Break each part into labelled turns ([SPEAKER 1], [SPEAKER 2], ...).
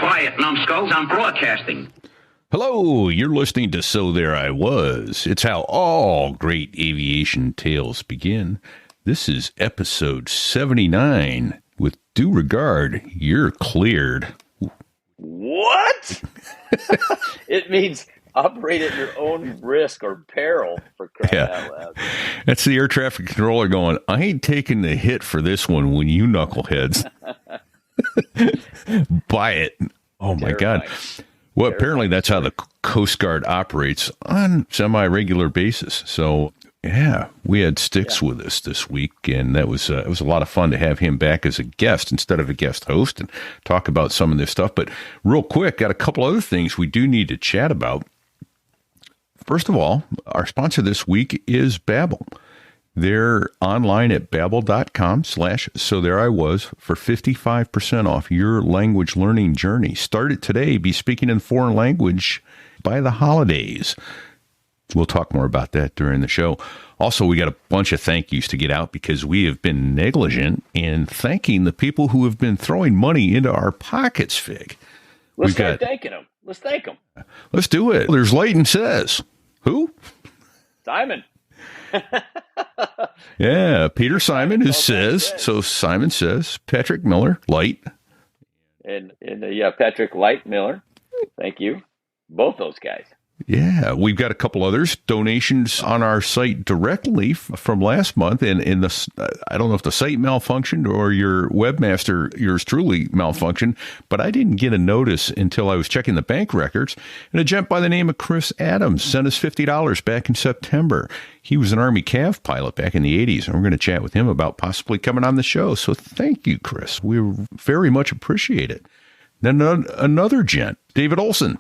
[SPEAKER 1] Quiet, numbskulls, I'm broadcasting.
[SPEAKER 2] Hello, you're listening to So There I Was. It's how all great aviation tales begin. This is episode 79. With due regard, you're cleared.
[SPEAKER 3] What? It means operate at your own risk or peril, for crying out loud.
[SPEAKER 2] That's the air traffic controller going, I ain't taking the hit for this one when you knuckleheads. Buy it. Oh, my God. Well, apparently that's how the Coast Guard operates on semi-regular basis. So, yeah, we had Styx with us this week, and it was a lot of fun to have him back as a guest instead of a guest host and talk about some of this stuff. But real quick, got a couple other things we do need to chat about. First of all, our sponsor this week is Babbel. They're online at babbel.com/so there I was for 55% off your language learning journey. Start it today. Be speaking in foreign language by the holidays. We'll talk more about that during the show. Also, we got a bunch of thank yous to get out because we have been negligent in thanking the people who have been throwing money into our pockets, Fig.
[SPEAKER 3] Let's start thanking them. Let's thank them.
[SPEAKER 2] Let's do it. There's Leighton Says. Who?
[SPEAKER 3] Simon.
[SPEAKER 2] Yeah, Peter Simon, who says, so Simon says, Patrick Miller, Light.
[SPEAKER 3] And Patrick Light Miller. Thank you. Both those guys.
[SPEAKER 2] Yeah, we've got a couple others, donations on our site directly from last month. And in the, I don't know if the site malfunctioned or your webmaster, yours truly malfunctioned, but I didn't get a notice until I was checking the bank records. And a gent by the name of Chris Adams sent us $50 back in September. He was an Army CAV pilot back in the 80s, and we're going to chat with him about possibly coming on the show. So thank you, Chris. We very much appreciate it. Then another gent, David Olson.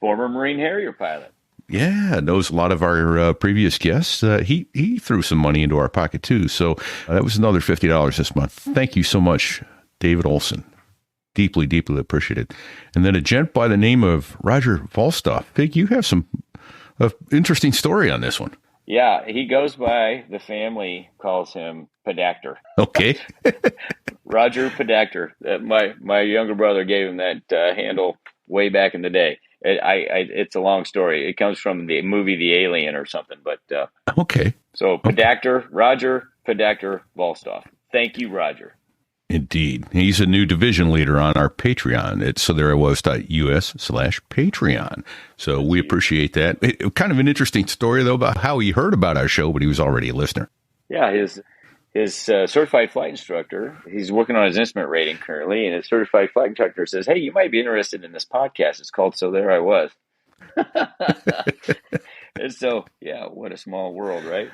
[SPEAKER 3] Former Marine Harrier pilot.
[SPEAKER 2] Yeah, knows a lot of our previous guests. He threw some money into our pocket, too. So that was another $50 this month. Thank you so much, David Olson. Deeply, deeply appreciated. And then a gent by the name of Roger Volstoff. Fig, you have some interesting story on this one.
[SPEAKER 3] Yeah, he goes by, the family calls him Pedactor.
[SPEAKER 2] Okay.
[SPEAKER 3] Roger Pedactor. My younger brother gave him that handle way back in the day. It's a long story. It comes from the movie The Alien or something, but
[SPEAKER 2] okay.
[SPEAKER 3] So Pedactor, Roger Pedactor Volstoff. Thank you, Roger.
[SPEAKER 2] Indeed. He's a new division leader on our Patreon at sothereiwas.us/Patreon. So we appreciate that. Kind of an interesting story, though, about how he heard about our show, but he was already a listener.
[SPEAKER 3] Yeah, his certified flight instructor, he's working on his instrument rating currently, and his certified flight instructor says, hey, you might be interested in this podcast. It's called So There I Was. And so, yeah, what a small world, right?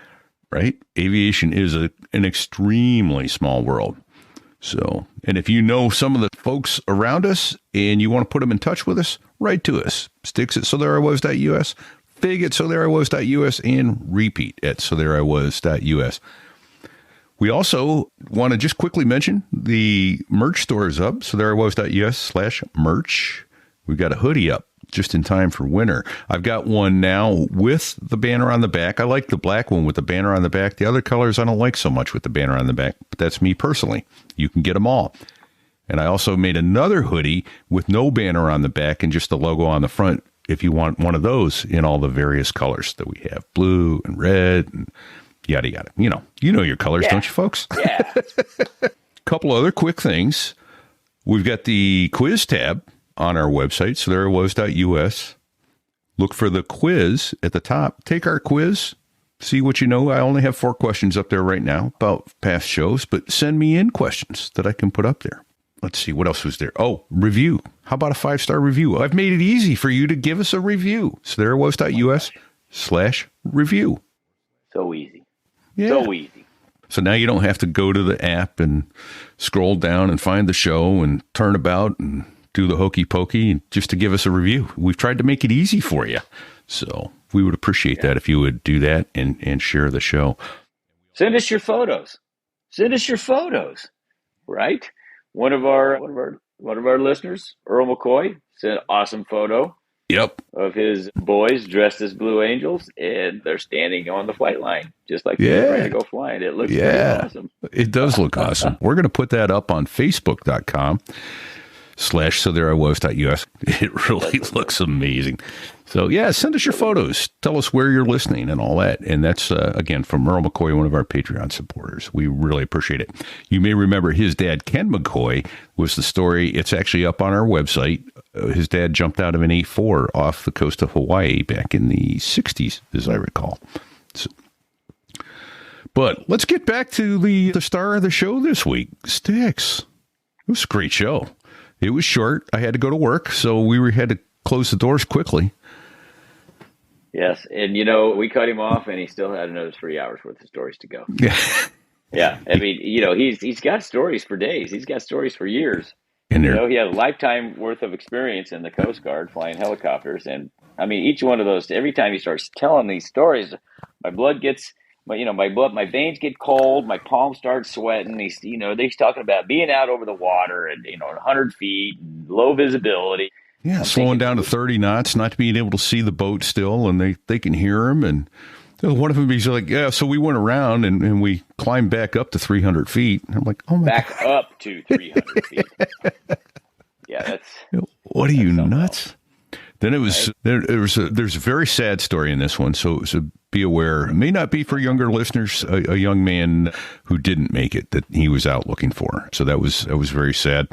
[SPEAKER 2] Right? Aviation is an extremely small world. So, and if you know some of the folks around us and you want to put them in touch with us, write to us. Styx at sothereiwas.us, Fig at sothereiwas.us, and Repeat at sothereiwas.us. We also want to just quickly mention the merch store is up, sothereiwas.us/merch. We've got a hoodie up just in time for winter. I've got one now with the banner on the back. I like the black one with the banner on the back. The other colors I don't like so much with the banner on the back, but that's me personally. You can get them all. And I also made another hoodie with no banner on the back and just the logo on the front if you want one of those in all the various colors that we have, blue and red and yada, yada. You know your colors, don't you, folks?
[SPEAKER 3] Yeah.
[SPEAKER 2] Couple other quick things. We've got the quiz tab on our website, sothereiwas.us. Look for the quiz at the top. Take our quiz. See what you know. I only have 4 questions up there right now about past shows, but send me in questions that I can put up there. Let's see, what else was there? Oh, review. How about a 5-star review? I've made it easy for you to give us a review. sothereiwas.us/review.
[SPEAKER 3] So easy.
[SPEAKER 2] Yeah.
[SPEAKER 3] So easy.
[SPEAKER 2] So now you don't have to go to the app and scroll down and find the show and turn about and do the hokey pokey just to give us a review. We've tried to make it easy for you. So we would appreciate that if you would do that and share the show.
[SPEAKER 3] Send us your photos. Right? One of our listeners, Earl McCoy, sent an awesome photo.
[SPEAKER 2] Yep.
[SPEAKER 3] Of his boys dressed as Blue Angels, and they're standing on the flight line, just like they're ready to go flying. It looks pretty awesome.
[SPEAKER 2] It does look awesome. We're going to put that up on Facebook.com. /sothereIwas.us. It really looks amazing. So, yeah, send us your photos. Tell us where you're listening and all that. And that's, again, from Merle McCoy, one of our Patreon supporters. We really appreciate it. You may remember his dad, Ken McCoy, was the story. It's actually up on our website. His dad jumped out of an A4 off the coast of Hawaii back in the 60s, as I recall. So, but let's get back to the star of the show this week, Styx. It was a great show. It was short. I had to go to work, so we had to close the doors quickly.
[SPEAKER 3] Yes, and we cut him off, and he still had another 3 hours worth of stories to go.
[SPEAKER 2] Yeah,
[SPEAKER 3] yeah. I mean, he's got stories for days. He's got stories for years.
[SPEAKER 2] And
[SPEAKER 3] he had a lifetime worth of experience in the Coast Guard flying helicopters, and I mean, each one of those. Every time he starts telling these stories, my blood gets. My veins get cold. My palms start sweating. He's talking about being out over the water and 100 feet, low visibility.
[SPEAKER 2] Yeah, slowing down to 30 knots, not being able to see the boat still, and they can hear him. And one of them, he's like, yeah, so we went around and we climbed back up to 300 feet. And I'm like, oh my God.
[SPEAKER 3] Back up to 300 feet. Yeah, that's.
[SPEAKER 2] What are you, nuts? Then it was, right? There's a very sad story in this one. So be aware, it may not be for younger listeners, a young man who didn't make it that he was out looking for. So that was very sad.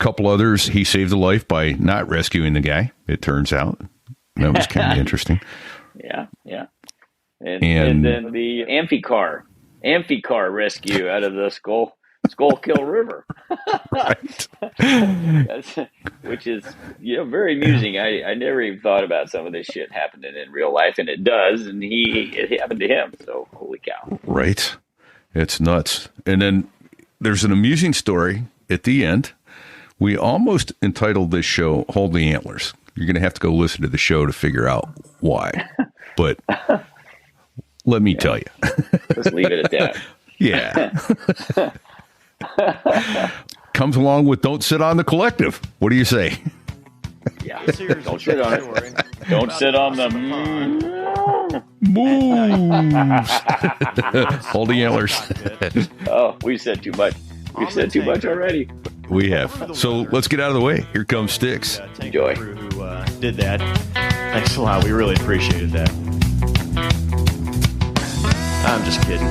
[SPEAKER 2] Couple others, he saved a life by not rescuing the guy, it turns out. That was kind of interesting.
[SPEAKER 3] Yeah. And then the Amphicar rescue out of the Schuylkill River.
[SPEAKER 2] Right.
[SPEAKER 3] Which is very amusing. I never even thought about some of this shit happening in real life, and it does, and it happened to him, so holy cow.
[SPEAKER 2] Right. It's nuts. And then there's an amusing story at the end. We almost entitled this show Hold the Antlers. You're going to have to go listen to the show to figure out why. But let me tell you.
[SPEAKER 3] Let's leave it at that.
[SPEAKER 2] Yeah. Comes along with Don't Sit on the Collective. What do you say?
[SPEAKER 3] Yeah. Don't sit on it. Don't sit on the
[SPEAKER 2] moves. Hold the antlers.
[SPEAKER 3] Oh, we said too much. We've said too much already.
[SPEAKER 2] We have. So let's get out of the way. Here comes Styx.
[SPEAKER 3] Enjoy.
[SPEAKER 4] Who did that. Thanks a lot. We really appreciated that. I'm just kidding.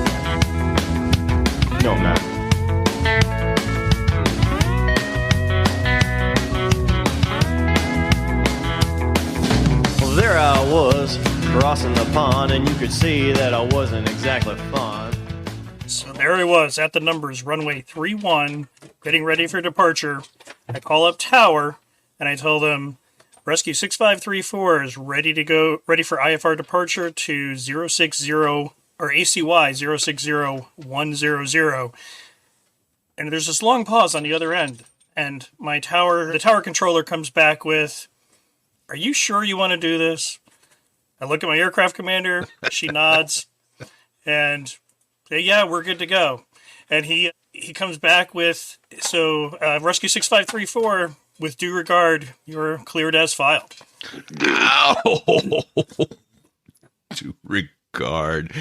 [SPEAKER 4] No, I'm not. Well, there I was, crossing the pond, and you could see that I wasn't exactly fond.
[SPEAKER 5] So there he was at the numbers, runway 31, getting ready for departure. I call up Tower, and I tell them, Rescue 6534 is ready to go, ready for IFR departure to 060, or ACY 060100. And there's this long pause on the other end, and the tower controller comes back with, are you sure you want to do this? I look at my aircraft commander, she nods, and yeah, we're good to go. And he comes back with, Rescue 6534, with due regard, you're cleared as filed.
[SPEAKER 2] Ow! Due regard.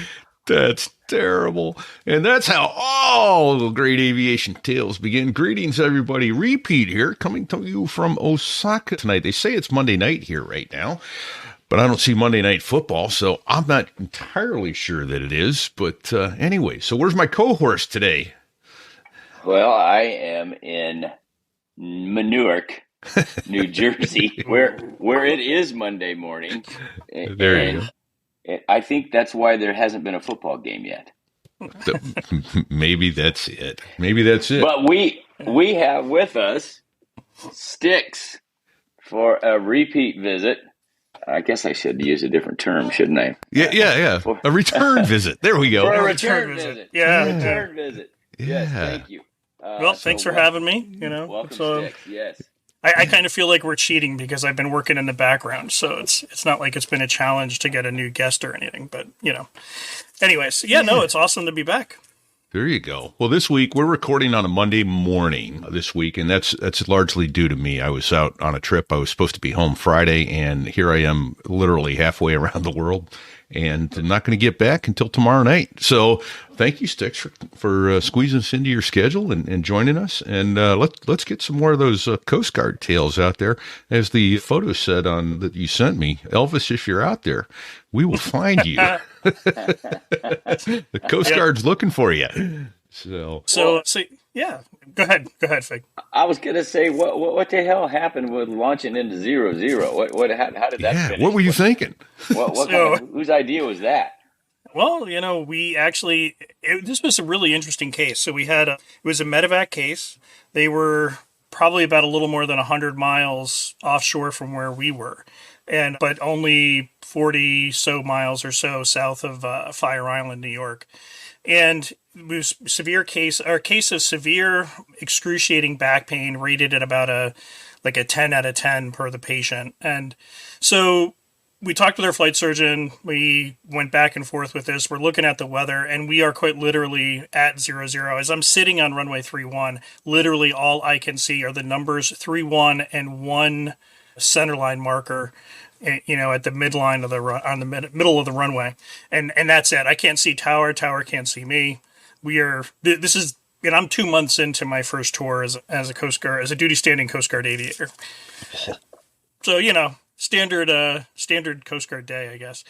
[SPEAKER 2] That's terrible. And that's how all the great aviation tales begin. Greetings, everybody. Repeat here, coming to you from Osaka tonight. They say it's Monday night here right now, but I don't see Monday Night Football, so I'm not entirely sure that it is. But anyway, so where's my co-horse today?
[SPEAKER 3] Well, I am in Newark, New Jersey, where it is Monday morning.
[SPEAKER 2] There you go.
[SPEAKER 3] I think that's why there hasn't been a football game yet.
[SPEAKER 2] Maybe that's it.
[SPEAKER 3] But we have with us Styx for a repeat visit. I guess I should use a different term, shouldn't I?
[SPEAKER 2] Yeah. A return visit. There we go.
[SPEAKER 3] For a return visit.
[SPEAKER 5] Yeah.
[SPEAKER 3] Return visit.
[SPEAKER 2] Yeah.
[SPEAKER 3] Yes, thank you.
[SPEAKER 5] Thanks for having me.
[SPEAKER 3] Welcome, Styx. Yes.
[SPEAKER 5] I kind of feel like we're cheating because I've been working in the background, so it's not like it's been a challenge to get a new guest or anything. But anyways, it's awesome to be back.
[SPEAKER 2] There you go. Well, this week we're recording on a Monday morning this week, and that's largely due to me. I was out on a trip. I was supposed to be home Friday, and here I am literally halfway around the world. and not going to get back until tomorrow night. So thank you, Sticks, for squeezing us into your schedule and joining us. And let's get some more of those Coast Guard tales out there. As the photo said on that you sent me, Elvis, if you're out there, we will find you. The Coast Guard's looking for you. So yeah, go ahead, Fig.
[SPEAKER 3] I was gonna say, what the hell happened with launching into 0-0? How did that finish?
[SPEAKER 2] What were you thinking?
[SPEAKER 3] Whose idea was that?
[SPEAKER 5] Well, we actually this was a really interesting case. So we had it was a medevac case. They were probably about a little more than 100 miles offshore from where we were, but only 40 so miles or so south of Fire Island, New York. And it was a case of severe excruciating back pain, rated at about a 10 out of 10 per the patient. And so we talked with our flight surgeon. We went back and forth with this. We're looking at the weather, and we are quite literally at 0-0. As I'm sitting on runway 31, literally all I can see are the numbers 3-1 and one centerline marker, at the midline of middle of the runway, and that's it. I can't see tower can't see me. I'm 2 months into my first tour as a Coast Guard, as a duty standing Coast Guard aviator. So, standard Coast Guard day, I guess.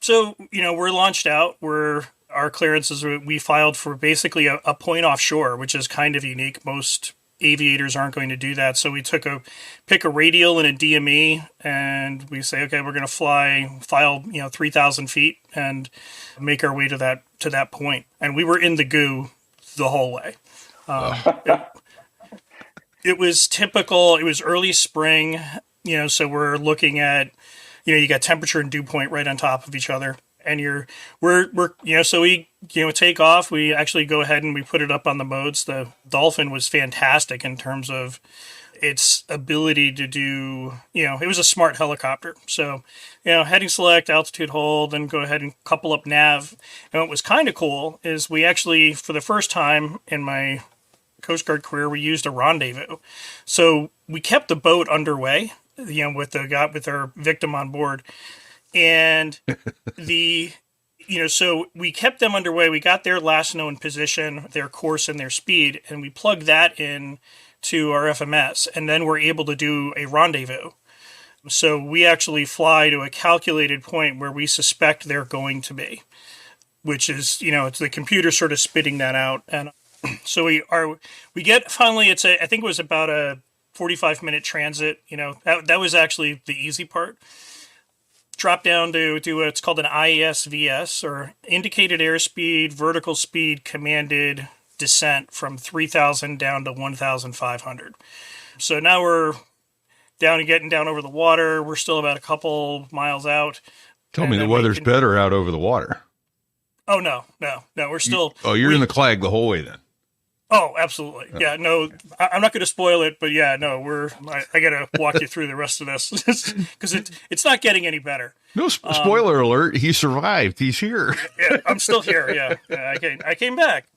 [SPEAKER 5] So, we're launched out. Our clearances, we filed for basically a point offshore, which is kind of unique. Most aviators aren't going to do that. So we pick a radial and a DME, and we say, okay, we're going to file 3,000 feet and make our way to that point. And we were in the goo the whole way. It was typical. It was early spring, so we're looking at, you got temperature and dew point right on top of each other. And so we, take off. We actually go ahead and we put it up on the modes. The Dolphin was fantastic in terms of its ability to do, it was a smart helicopter. So, heading select, altitude hold, then go ahead and couple up nav. And what was kind of cool is we actually, for the first time in my Coast Guard career, we used a rendezvous. So we kept the boat underway, with our victim on board. And so we kept them underway. We got their last known position, their course, and their speed, and we plugged that in to our FMS, and then we're able to do a rendezvous. So we actually fly to a calculated point where we suspect they're going to be, which is, it's the computer sort of spitting that out. And so I think it was about a 45-minute transit. That was actually the easy part. Drop down to do it's called an ISVS, or indicated airspeed, vertical speed, commanded descent from 3,000 down to 1,500. So now we're getting down over the water. We're still about a couple miles out.
[SPEAKER 2] Tell me the weather's better out over the water.
[SPEAKER 5] Oh, no. We're still...
[SPEAKER 2] You're in the clag the whole way then.
[SPEAKER 5] Oh, absolutely. Yeah, no, I'm not going to spoil it, but yeah, no, I got to walk you through the rest of this because it's not getting any better.
[SPEAKER 2] No, spoiler alert. He survived. He's here.
[SPEAKER 5] Yeah, I'm still here. Yeah, I came back.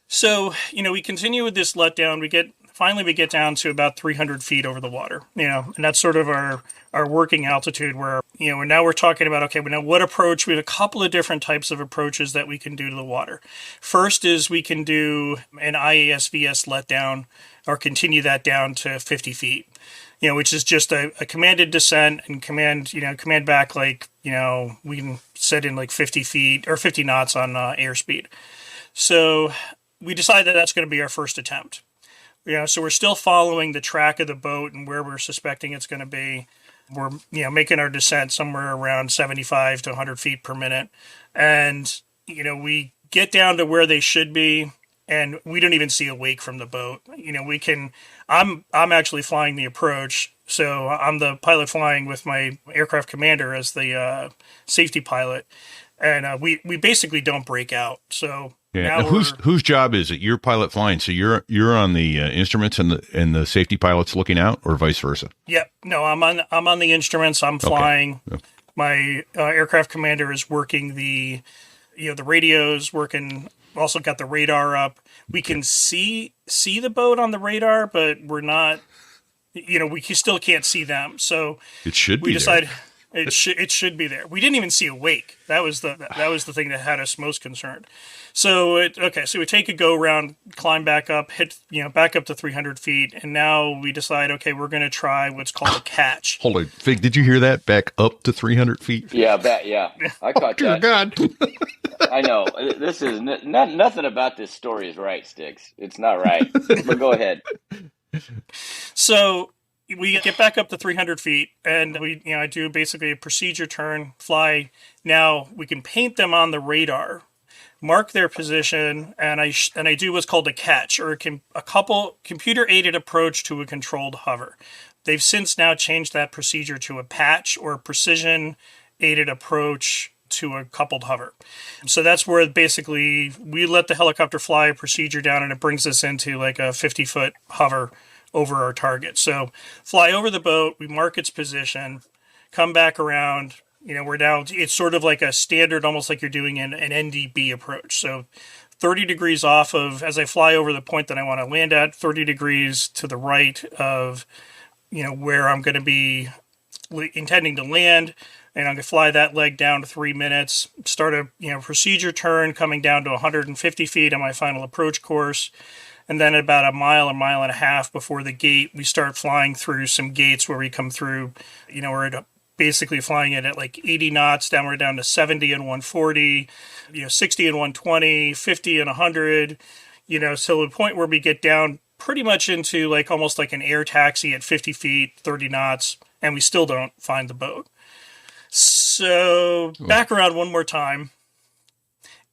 [SPEAKER 5] So, we continue with this letdown. We get down to about 300 feet over the water, and that's sort of our working altitude where, now we're talking about, okay, now what approach? We have a couple of different types of approaches that we can do to the water. First is we can do an IASVS letdown or continue that down to 50 feet, which is just a commanded descent and command back, we can set in 50 feet or 50 knots on airspeed. So we decided that that's going to be our first attempt. So we're still following the track of the boat and where we're suspecting it's going to be. We're, making our descent somewhere around 75 to 100 feet per minute. And, we get down to where they should be, and we don't even see a wake from the boat. I'm actually flying the approach. So I'm the pilot flying with my aircraft commander as the safety pilot. And we basically don't break out. So
[SPEAKER 2] yeah. Now whose job is it? You're pilot flying, so you're on the instruments and the safety pilot's looking out, or vice versa.
[SPEAKER 5] Yep. No, I'm on the instruments. I'm flying. Okay. My aircraft commander is working the radios, working. Also got the radar up. We can see the boat on the radar, but we're not. We still can't see them. So
[SPEAKER 2] it should be.
[SPEAKER 5] We decide. It should be there. We didn't even see a wake. That was the thing that had us most concerned. So so we take a go round, climb back up, hit back up to 300 feet, and now we decide, okay, we're going to try what's called a catch.
[SPEAKER 2] Hold on, Fig, did you hear that? Back up to 300 feet?
[SPEAKER 3] Yeah, I caught
[SPEAKER 2] Dear
[SPEAKER 3] that.
[SPEAKER 2] God.
[SPEAKER 3] I know. This is nothing about this story is right, Sticks. It's not right. But go ahead.
[SPEAKER 5] So we get back up to 300 feet, and I do basically a procedure turn, fly. Now we can paint them on the radar, mark their position, and I do what's called a catch, or a computer-aided approach to a controlled hover. They've since now changed that procedure to a patch, or a precision-aided approach to a coupled hover. So that's where basically we let the helicopter fly a procedure down, and it brings us into like a 50-foot hover over our target. So fly over the boat, we mark its position, come back around. We're now, it's sort of like a standard, almost like you're doing an NDB approach. So 30 degrees off of, as I fly over the point that I want to land at, 30 degrees to the right of, where I'm going to be intending to land. And I'm going to fly that leg down to 3 minutes, start a procedure turn coming down to 150 feet on my final approach course. And then about a mile and a half before the gate, we start flying through some gates where we come through, we're basically flying it at like 80 knots, we're down to 70 and 140, 60 and 120, 50 and 100, so the point where we get down pretty much into like almost like an air taxi at 50 feet, 30 knots, and we still don't find the boat. So back around one more time,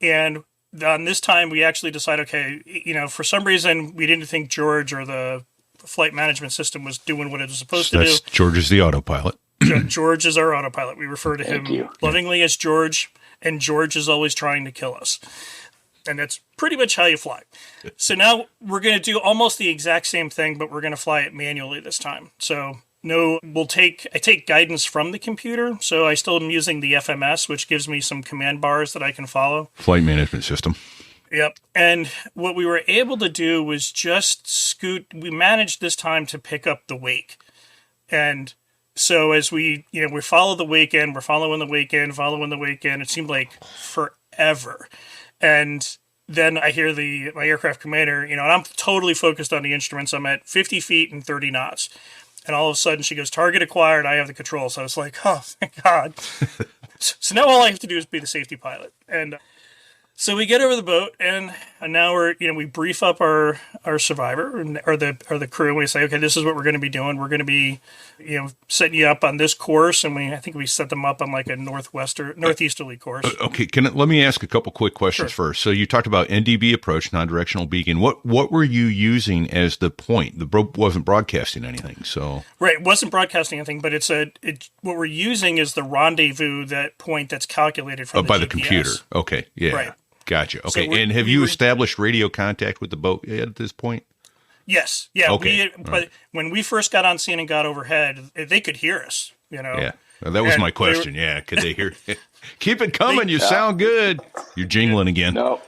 [SPEAKER 5] and on this time we actually decide, okay, for some reason we didn't think George or the flight management system was doing what it was supposed to do.
[SPEAKER 2] George is the autopilot.
[SPEAKER 5] George is our autopilot. We refer to him lovingly as George, and George is always trying to kill us. And that's pretty much how you fly. So now we're going to do almost the exact same thing, but we're going to fly it manually this time. So I take guidance from the computer, so I still am using the FMS, which gives me some command bars that I can follow.
[SPEAKER 2] Flight management system.
[SPEAKER 5] Yep. And what we were able to do was just we managed this time to pick up the wake. And so as we follow the wake in, we're following the wake in, it seemed like forever. And then I hear my aircraft commander, and I'm totally focused on the instruments. I'm at 50 feet and 30 knots. And all of a sudden she goes, target acquired, I have the control. So I was like, oh, thank God. So now all I have to do is be the safety pilot. And so we get over the boat, and now we brief up our survivor or the crew, and we say, okay, this is what we're going to be doing. We're going to be, setting you up on this course, and I think we set them up on like a northeasterly course.
[SPEAKER 2] Okay, let me ask a couple quick questions first. So you talked about NDB approach, non-directional beacon. What were you using as the point? The boat wasn't broadcasting anything, so
[SPEAKER 5] right, it wasn't broadcasting anything, but what we're using is the rendezvous, that point that's calculated from
[SPEAKER 2] by
[SPEAKER 5] the
[SPEAKER 2] the computer. Okay, yeah.
[SPEAKER 5] Right.
[SPEAKER 2] Gotcha. Okay,
[SPEAKER 5] So
[SPEAKER 2] and have you established radio contact with the boat yet at this point?
[SPEAKER 5] Yes. Yeah.
[SPEAKER 2] Okay.
[SPEAKER 5] But when we first got on scene and got overhead, they could hear us.
[SPEAKER 2] Yeah. Well, that was my question. Yeah. Could they hear? Keep it coming. You sound good. You're jingling again.
[SPEAKER 3] No.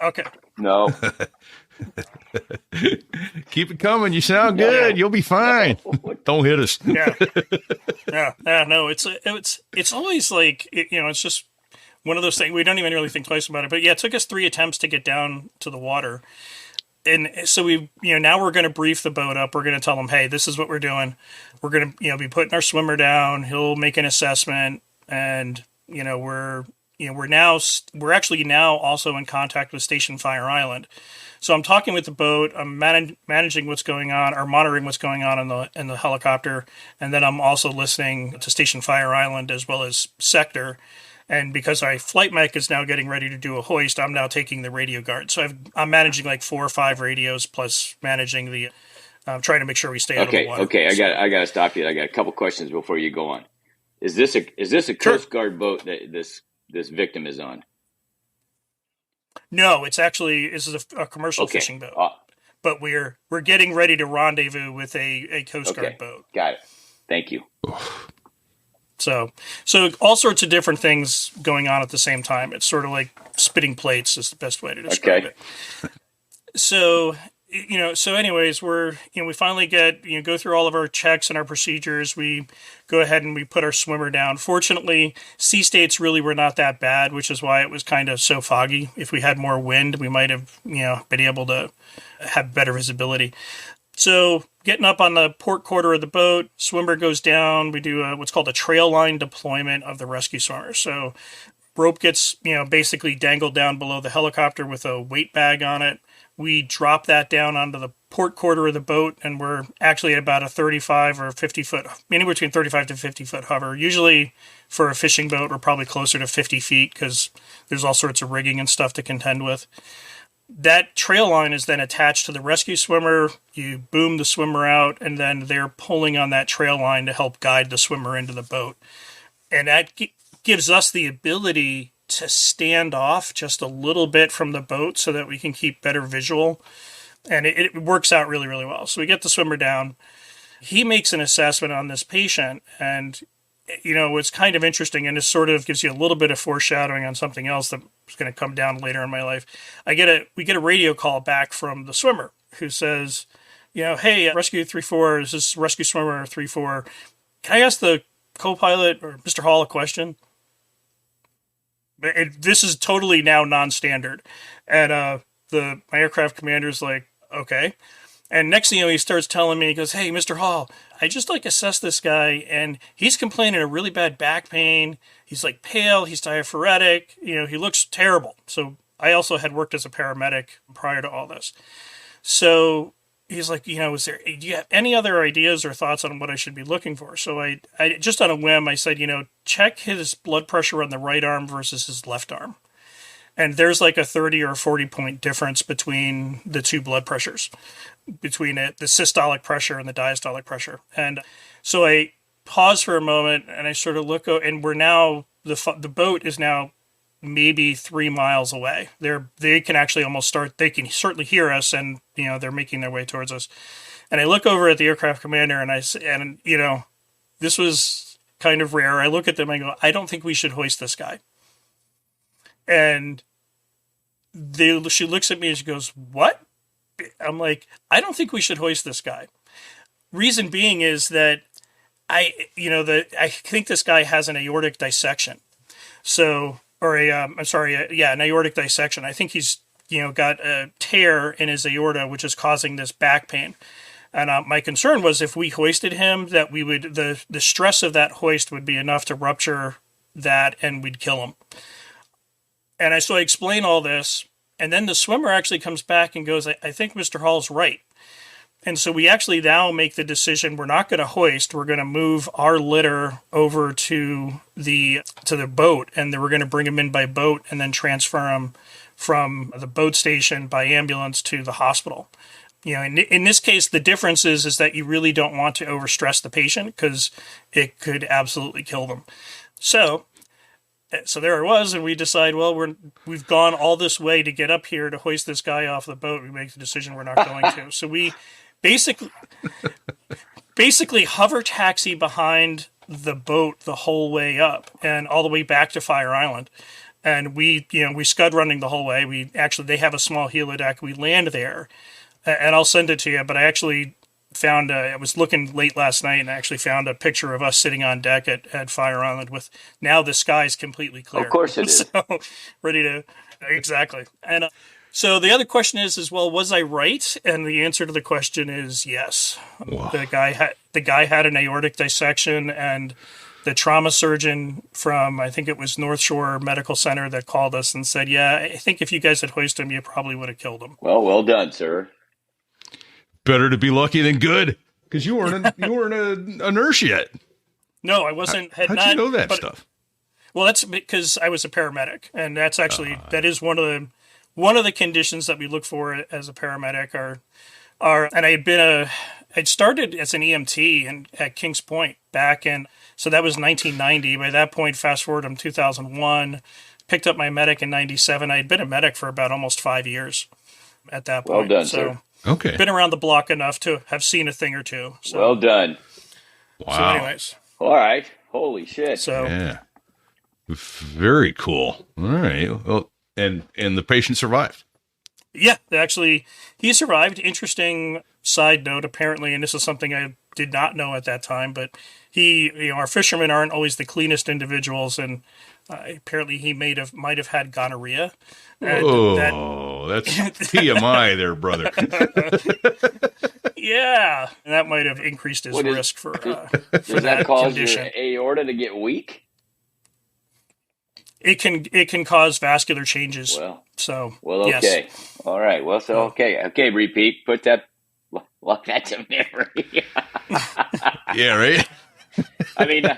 [SPEAKER 5] Okay.
[SPEAKER 3] No.
[SPEAKER 2] Keep it coming. You sound good. You'll be fine. Don't hit us.
[SPEAKER 5] Yeah. No. It's always like it's just one of those things. We don't even really think twice about it. But yeah, it took us 3 attempts to get down to the water. And so now we're going to brief the boat up. We're going to tell them, hey, this is what we're doing. We're going to, be putting our swimmer down. He'll make an assessment. And, we're actually now also in contact with Station Fire Island. So I'm talking with the boat. I'm managing what's going on, or monitoring what's going on in the helicopter. And then I'm also listening to Station Fire Island as well as Sector. And because our flight mech is now getting ready to do a hoist, I'm now taking the radio guard. So I'm managing like 4 or 5 radios, plus managing the trying to make sure we stay out of the water.
[SPEAKER 3] Okay, I got to stop you. I got a couple questions before you go on. Is this a Coast Guard boat that this victim is on?
[SPEAKER 5] No, this is a commercial fishing boat. But we're getting ready to rendezvous with a Coast Guard boat.
[SPEAKER 3] Got it. Thank you.
[SPEAKER 5] So all sorts of different things going on at the same time. It's sort of like spitting plates is the best way to describe it. So So anyways, we finally go through all of our checks and our procedures. We go ahead and we put our swimmer down. Fortunately, sea states really were not that bad, which is why it was kind of so foggy. If we had more wind, we might have, been able to have better visibility. So getting up on the port quarter of the boat, swimmer goes down. We do what's called a trail line deployment of the rescue swimmer. So rope gets, basically dangled down below the helicopter with a weight bag on it. We drop that down onto the port quarter of the boat, and we're actually at about a 35 or 50 foot, anywhere between 35 to 50 foot hover. Usually for a fishing boat, we're probably closer to 50 feet because there's all sorts of rigging and stuff to contend with. That trail line is then attached to the rescue swimmer. You boom the swimmer out, and then they're pulling on that trail line to help guide the swimmer into the boat. And that gives us the ability to stand off just a little bit from the boat so that we can keep better visual. And it works out really, really well. So we get the swimmer down. He makes an assessment on this patient. And, it's kind of interesting. And this sort of gives you a little bit of foreshadowing on something else that's going to come down later in my life. We get a radio call back from the swimmer who says, hey, Rescue 3-4, this is Rescue Swimmer 3-4. Can I ask the co-pilot or Mr. Hall a question? This is totally now non-standard. And my aircraft commander's like, okay. And next thing he starts telling me, he goes, hey, Mr. Hall, I just assessed this guy, and he's complaining of really bad back pain. He's pale, he's diaphoretic, he looks terrible. So I also had worked as a paramedic prior to all this. So he's like, do you have any other ideas or thoughts on what I should be looking for? So I just on a whim, I said, check his blood pressure on the right arm versus his left arm. And there's a 30 or 40 point difference between the two blood pressures, between the systolic pressure and the diastolic pressure. And so I pause for a moment and I sort of look, and we're now, the boat is now maybe 3 miles away. They can actually they can certainly hear us, and, they're making their way towards us. And I look over at the aircraft commander and this was kind of rare. I look at them and I go, I don't think we should hoist this guy. And she looks at me and she goes, what? I'm like, I don't think we should hoist this guy. Reason being is that I think this guy has an aortic dissection. So, an aortic dissection. I think he's, got a tear in his aorta, which is causing this back pain. And my concern was if we hoisted him, that we would, the stress of that hoist would be enough to rupture that and we'd kill him. And so I explain all this, and then the swimmer actually comes back and goes, I think Mr. Hall's right. And so we actually now make the decision, we're not going to hoist, we're going to move our litter over to the boat, and then we're going to bring him in by boat and then transfer him from the boat station by ambulance to the hospital. In this case, the difference is that you really don't want to overstress the patient because it could absolutely kill them. So there it was, and we decide, well, we've gone all this way to get up here to hoist this guy off the boat. We make the decision we're not going to. So we basically hover taxi behind the boat the whole way up and all the way back to Fire Island. And we scud running the whole way. They have a small helideck. We land there, and I'll send it to you. But I actually found I was looking late last night and I actually found a picture of us sitting on deck at Fire Island with now the sky's completely clear.
[SPEAKER 3] Of course it is.
[SPEAKER 5] So ready to, exactly. And so the other question is, well, was I right? And the answer to the question is yes. Wow. The guy had an aortic dissection, and the trauma surgeon from, I think it was North Shore Medical Center, that called us and said, yeah, I think if you guys had hoisted him, you probably would have killed him.
[SPEAKER 3] Well done, sir.
[SPEAKER 2] Better to be lucky than good, because you weren't a nurse yet.
[SPEAKER 5] No, I wasn't.
[SPEAKER 2] How'd you know that stuff?
[SPEAKER 5] Well, that's because I was a paramedic, and that's actually that is one of the conditions that we look for as a paramedic are. And I'd started as an EMT at Kings Point back in, so that was 1990. By that point, fast forward, I'm 2001. Picked up my medic in 97. I had been a medic for about almost 5 years at that point.
[SPEAKER 3] Well done, sir.
[SPEAKER 2] Okay.
[SPEAKER 5] Been around the block enough to have seen a thing or two. So.
[SPEAKER 3] Well done.
[SPEAKER 2] Wow.
[SPEAKER 5] So anyways.
[SPEAKER 3] All right. Holy shit.
[SPEAKER 5] So
[SPEAKER 2] yeah. Very cool. All right. Well, and the patient survived.
[SPEAKER 5] Yeah, actually, he survived. Interesting side note, apparently, and this is something I did not know at that time, but our fishermen aren't always the cleanest individuals, and apparently he might have had gonorrhea. And
[SPEAKER 2] that's TMI there, brother.
[SPEAKER 5] Yeah, and that might have increased his risk for
[SPEAKER 3] does
[SPEAKER 5] that
[SPEAKER 3] that cause
[SPEAKER 5] condition.
[SPEAKER 3] your aorta to get weak?
[SPEAKER 5] It can cause vascular changes.
[SPEAKER 3] Well,
[SPEAKER 5] yes.
[SPEAKER 3] okay, all right. Well, so okay. Repeat. Put that. Lock that to memory.
[SPEAKER 2] Yeah, right.
[SPEAKER 3] I mean,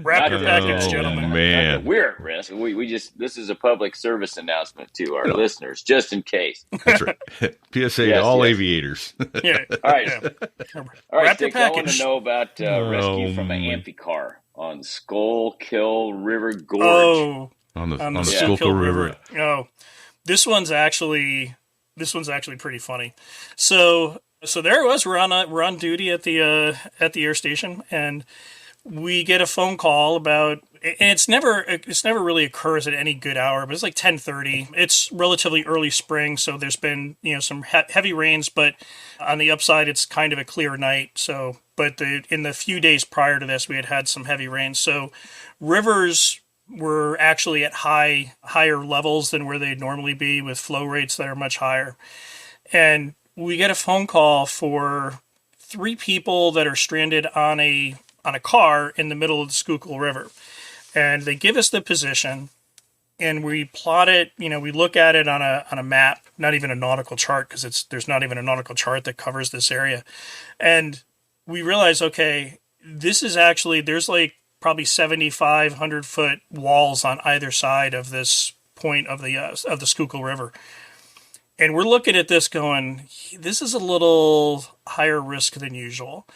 [SPEAKER 5] wrap your package, gentlemen.
[SPEAKER 2] Man,
[SPEAKER 3] we're at risk. We just this is a public service announcement to our listeners, just in case.
[SPEAKER 2] That's right. PSA to all aviators.
[SPEAKER 5] Yeah.
[SPEAKER 3] All right.
[SPEAKER 5] Yeah.
[SPEAKER 3] All right,
[SPEAKER 5] Wrap your
[SPEAKER 3] Sticks, I want
[SPEAKER 5] package.
[SPEAKER 3] to know about rescue from an amphicar on Schuylkill River Gorge.
[SPEAKER 5] Oh,
[SPEAKER 2] on the
[SPEAKER 5] Schuylkill
[SPEAKER 2] River.
[SPEAKER 5] Oh, this one's actually pretty funny. So there it was. We're on duty at the air station, and we get a phone call about. And it's never really occurs at any good hour, but it's like 10:30. It's relatively early spring, so there's been some heavy rains, but on the upside, it's kind of a clear night. So, but in the few days prior to this, we had some heavy rains. So, rivers were actually at higher levels than where they'd normally be, with flow rates that are much higher. And we get a phone call for 3 people that are stranded on a car in the middle of the Schuylkill River. And they give us the position, and we plot it. We look at it on a map, not even a nautical chart, because there's not even a nautical chart that covers this area. And we realize, okay, this is actually, there's like probably 7,500 foot walls on either side of this point of the Schuylkill River. And we're looking at this going, this is a little higher risk than usual.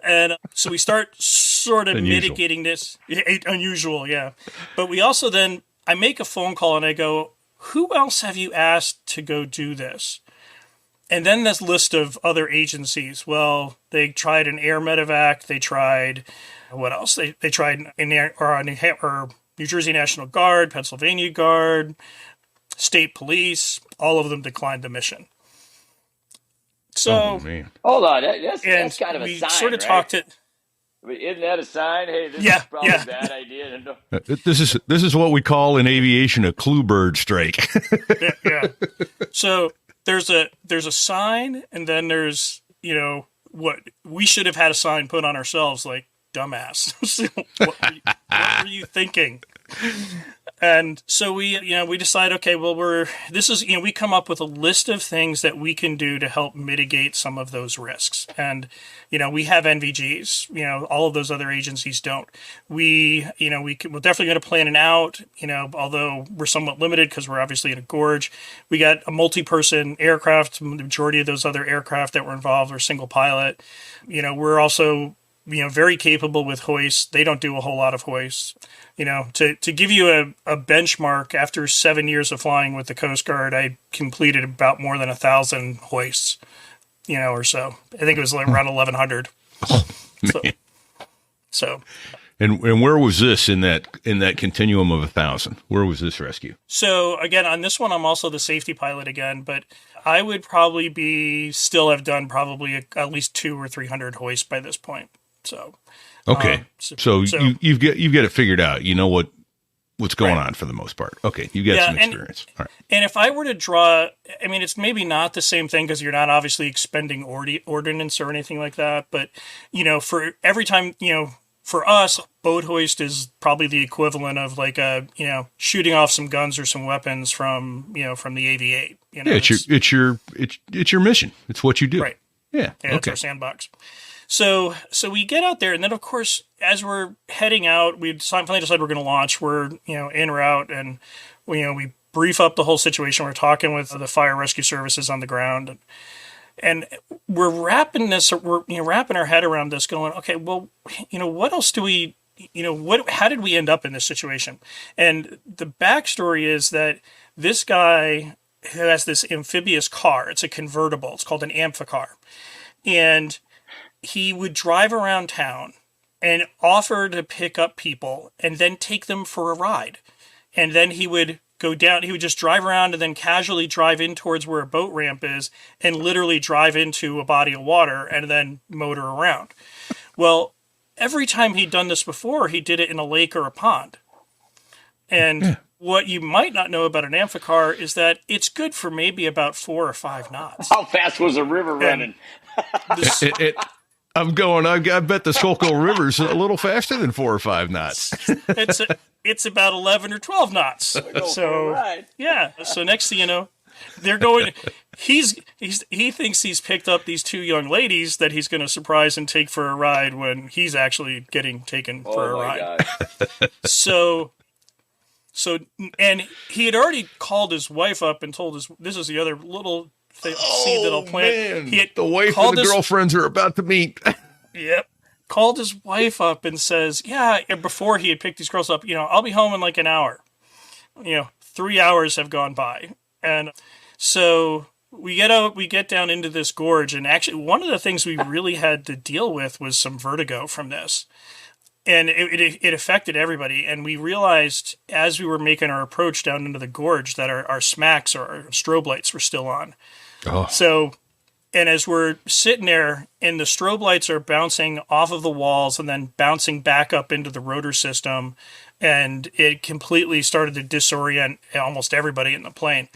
[SPEAKER 5] And so we start sort of mitigating this. Unusual, yeah. But we also then, I make a phone call and I go, who else have you asked to go do this? And then this list of other agencies. Well, they tried an air medevac. They tried, what else? They tried New Jersey National Guard, Pennsylvania Guard, State Police. All of them declined the mission. So,
[SPEAKER 3] hold on, that's kind of a
[SPEAKER 5] we
[SPEAKER 3] sign,
[SPEAKER 5] sort of
[SPEAKER 3] right?
[SPEAKER 5] talked it.
[SPEAKER 3] Isn't that a sign? Hey, this is probably a bad idea.
[SPEAKER 2] This is what we call in aviation a clue bird strike.
[SPEAKER 5] Yeah. So there's a sign, and then there's what we should have had a sign put on ourselves, like dumbass. what were you thinking? And so we decide, okay, well, we come up with a list of things that we can do to help mitigate some of those risks. And, we have NVGs, all of those other agencies don't. We're definitely going to plan it out, although we're somewhat limited because we're obviously in a gorge. We got a multi-person aircraft. The majority of those other aircraft that were involved were single pilot. We're also, very capable with hoists. They don't do a whole lot of hoists. To give you a benchmark, after 7 years of flying with the Coast Guard, I completed about more than 1,000 hoists, or so. I think it was like around 1,100.
[SPEAKER 2] Oh, man.
[SPEAKER 5] So.
[SPEAKER 2] And where was this in that continuum of 1,000? Where was this rescue?
[SPEAKER 5] So again, on this one, I'm also the safety pilot again, but I would probably have done probably at least 200 or 300 hoists by this point. So.
[SPEAKER 2] Okay. So you've got it figured out. You know what's going on for the most part. Okay. You got some experience. All right.
[SPEAKER 5] And if I were to draw, I mean, it's maybe not the same thing because you're not obviously expending ordnance or anything like that. But, for every time, for us, boat hoist is probably the equivalent of like shooting off some guns or some weapons from the AV-8. It's
[SPEAKER 2] your mission. It's what you do.
[SPEAKER 5] Right.
[SPEAKER 2] Yeah.
[SPEAKER 5] It's our sandbox. So we get out there, and then of course, as we're heading out, we finally decide we're going to launch. We're en route, and we brief up the whole situation. We're talking with the fire rescue services on the ground, and we're wrapping our head around this, going, okay, well, what else do we, how did we end up in this situation? And the backstory is that this guy has this amphibious car. It's a convertible. It's called an amphicar, and he would drive around town and offer to pick up people and then take them for a ride. And then he would go down. He would just drive around and then casually drive in towards where a boat ramp is and literally drive into a body of water and then motor around. Well, every time he'd done this before, he did it in a lake or a pond. And what you might not know about an amphicar is that it's good for maybe about 4 or 5 knots.
[SPEAKER 3] How fast was the river running?
[SPEAKER 2] I bet the Schuylkill River's a little faster than 4 or 5 knots.
[SPEAKER 5] It's about 11 or 12 knots. So, yeah. So next thing you know, they're going, he thinks he's picked up these 2 young ladies that he's going to surprise and take for a ride when he's actually getting taken for a ride. God. So, and he had already called his wife up and told this is the other little seed that I'll plant.
[SPEAKER 2] Man. The wife and the girlfriends are about to meet.
[SPEAKER 5] Yep. Called his wife up and says, before he had picked these girls up, I'll be home in like an hour. 3 hours have gone by. And so we get down into this gorge. And actually, one of the things we really had to deal with was some vertigo from this. And it affected everybody. And we realized as we were making our approach down into the gorge that our smacks or our strobe lights were still on. Oh. So, and as we're sitting there and the strobe lights are bouncing off of the walls and then bouncing back up into the rotor system, and it completely started to disorient almost everybody in the plane.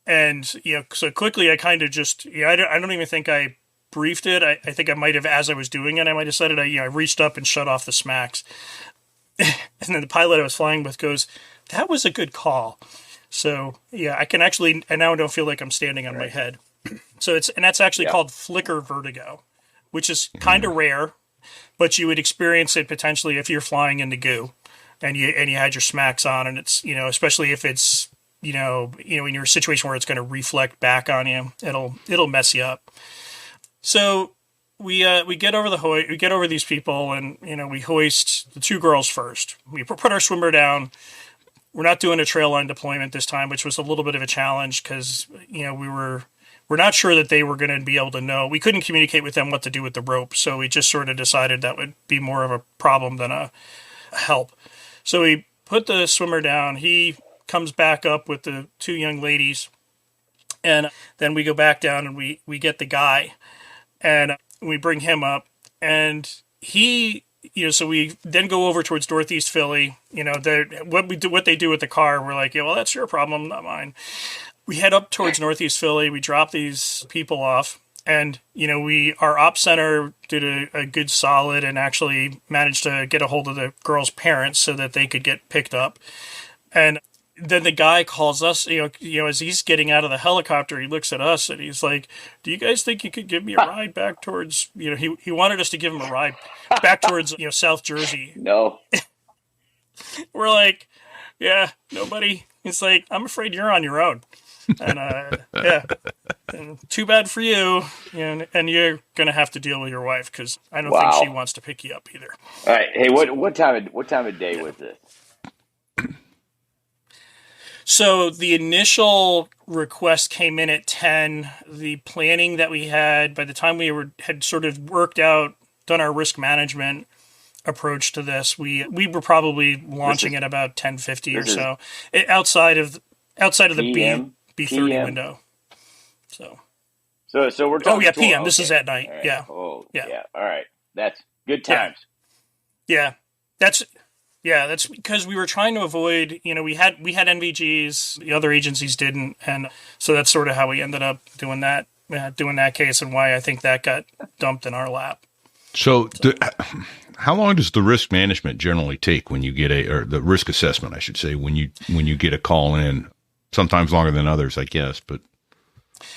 [SPEAKER 5] And, so quickly I kind of just, I don't even think I briefed it. I think I might have, as I was doing it, I might have said it. I reached up and shut off the smacks. And then the pilot I was flying with goes, "That was a good call." So I can actually, I now don't feel like I'm standing on my head. So that's actually called flicker vertigo, which is kind of rare, but you would experience it potentially if you're flying in the goo and you had your smacks on, and it's, especially if it's, when you're in a situation where it's going to reflect back on you, it'll mess you up. So we get over these people, and we hoist the 2 girls first. We put our swimmer down. We're not doing a trail line deployment this time, which was a little bit of a challenge because we're not sure that they were going to be able to know. We couldn't communicate with them what to do with the rope, so we just sort of decided that would be more of a problem than a help. So we put the swimmer down. He comes back up with the 2 young ladies, and then we go back down and we get the guy. And we bring him up, and he, so we then go over towards Northeast Philly. What they do with the car, we're like, well, that's your problem, not mine. We head up towards Northeast Philly. We drop these people off, and our op center did a good solid and actually managed to get a hold of the girls' parents so that they could get picked up. And then the guy calls us, as he's getting out of the helicopter, he looks at us and he's like, "Do you guys think you could give me a ride back towards," he wanted us to give him a ride back towards, South Jersey.
[SPEAKER 3] No.
[SPEAKER 5] We're like, "Yeah, nobody." It's like, "I'm afraid you're on your own." And, and too bad for you. And you're going to have to deal with your wife because I don't think she wants to pick you up either.
[SPEAKER 3] All right. Hey, what time of day was this?
[SPEAKER 5] So the initial request came in at 10. The planning that we had, by the time we had sort of done our risk management approach to this, we were probably launching at about 10:50 or so, outside of the
[SPEAKER 3] PM?
[SPEAKER 5] B30
[SPEAKER 3] PM?
[SPEAKER 5] window. So
[SPEAKER 3] we're talking.
[SPEAKER 5] PM. This
[SPEAKER 3] okay.
[SPEAKER 5] is at night.
[SPEAKER 3] Right.
[SPEAKER 5] Yeah.
[SPEAKER 3] Oh, yeah. All right. That's good times.
[SPEAKER 5] Yeah. That's because we were trying to avoid, we had NVGs, the other agencies didn't, and so that's sort of how we ended up doing that case, and why I think that got dumped in our lap.
[SPEAKER 2] So how long does the risk management generally take when you get or the risk assessment, I should say, when you get a call in? Sometimes longer than others, I guess, but.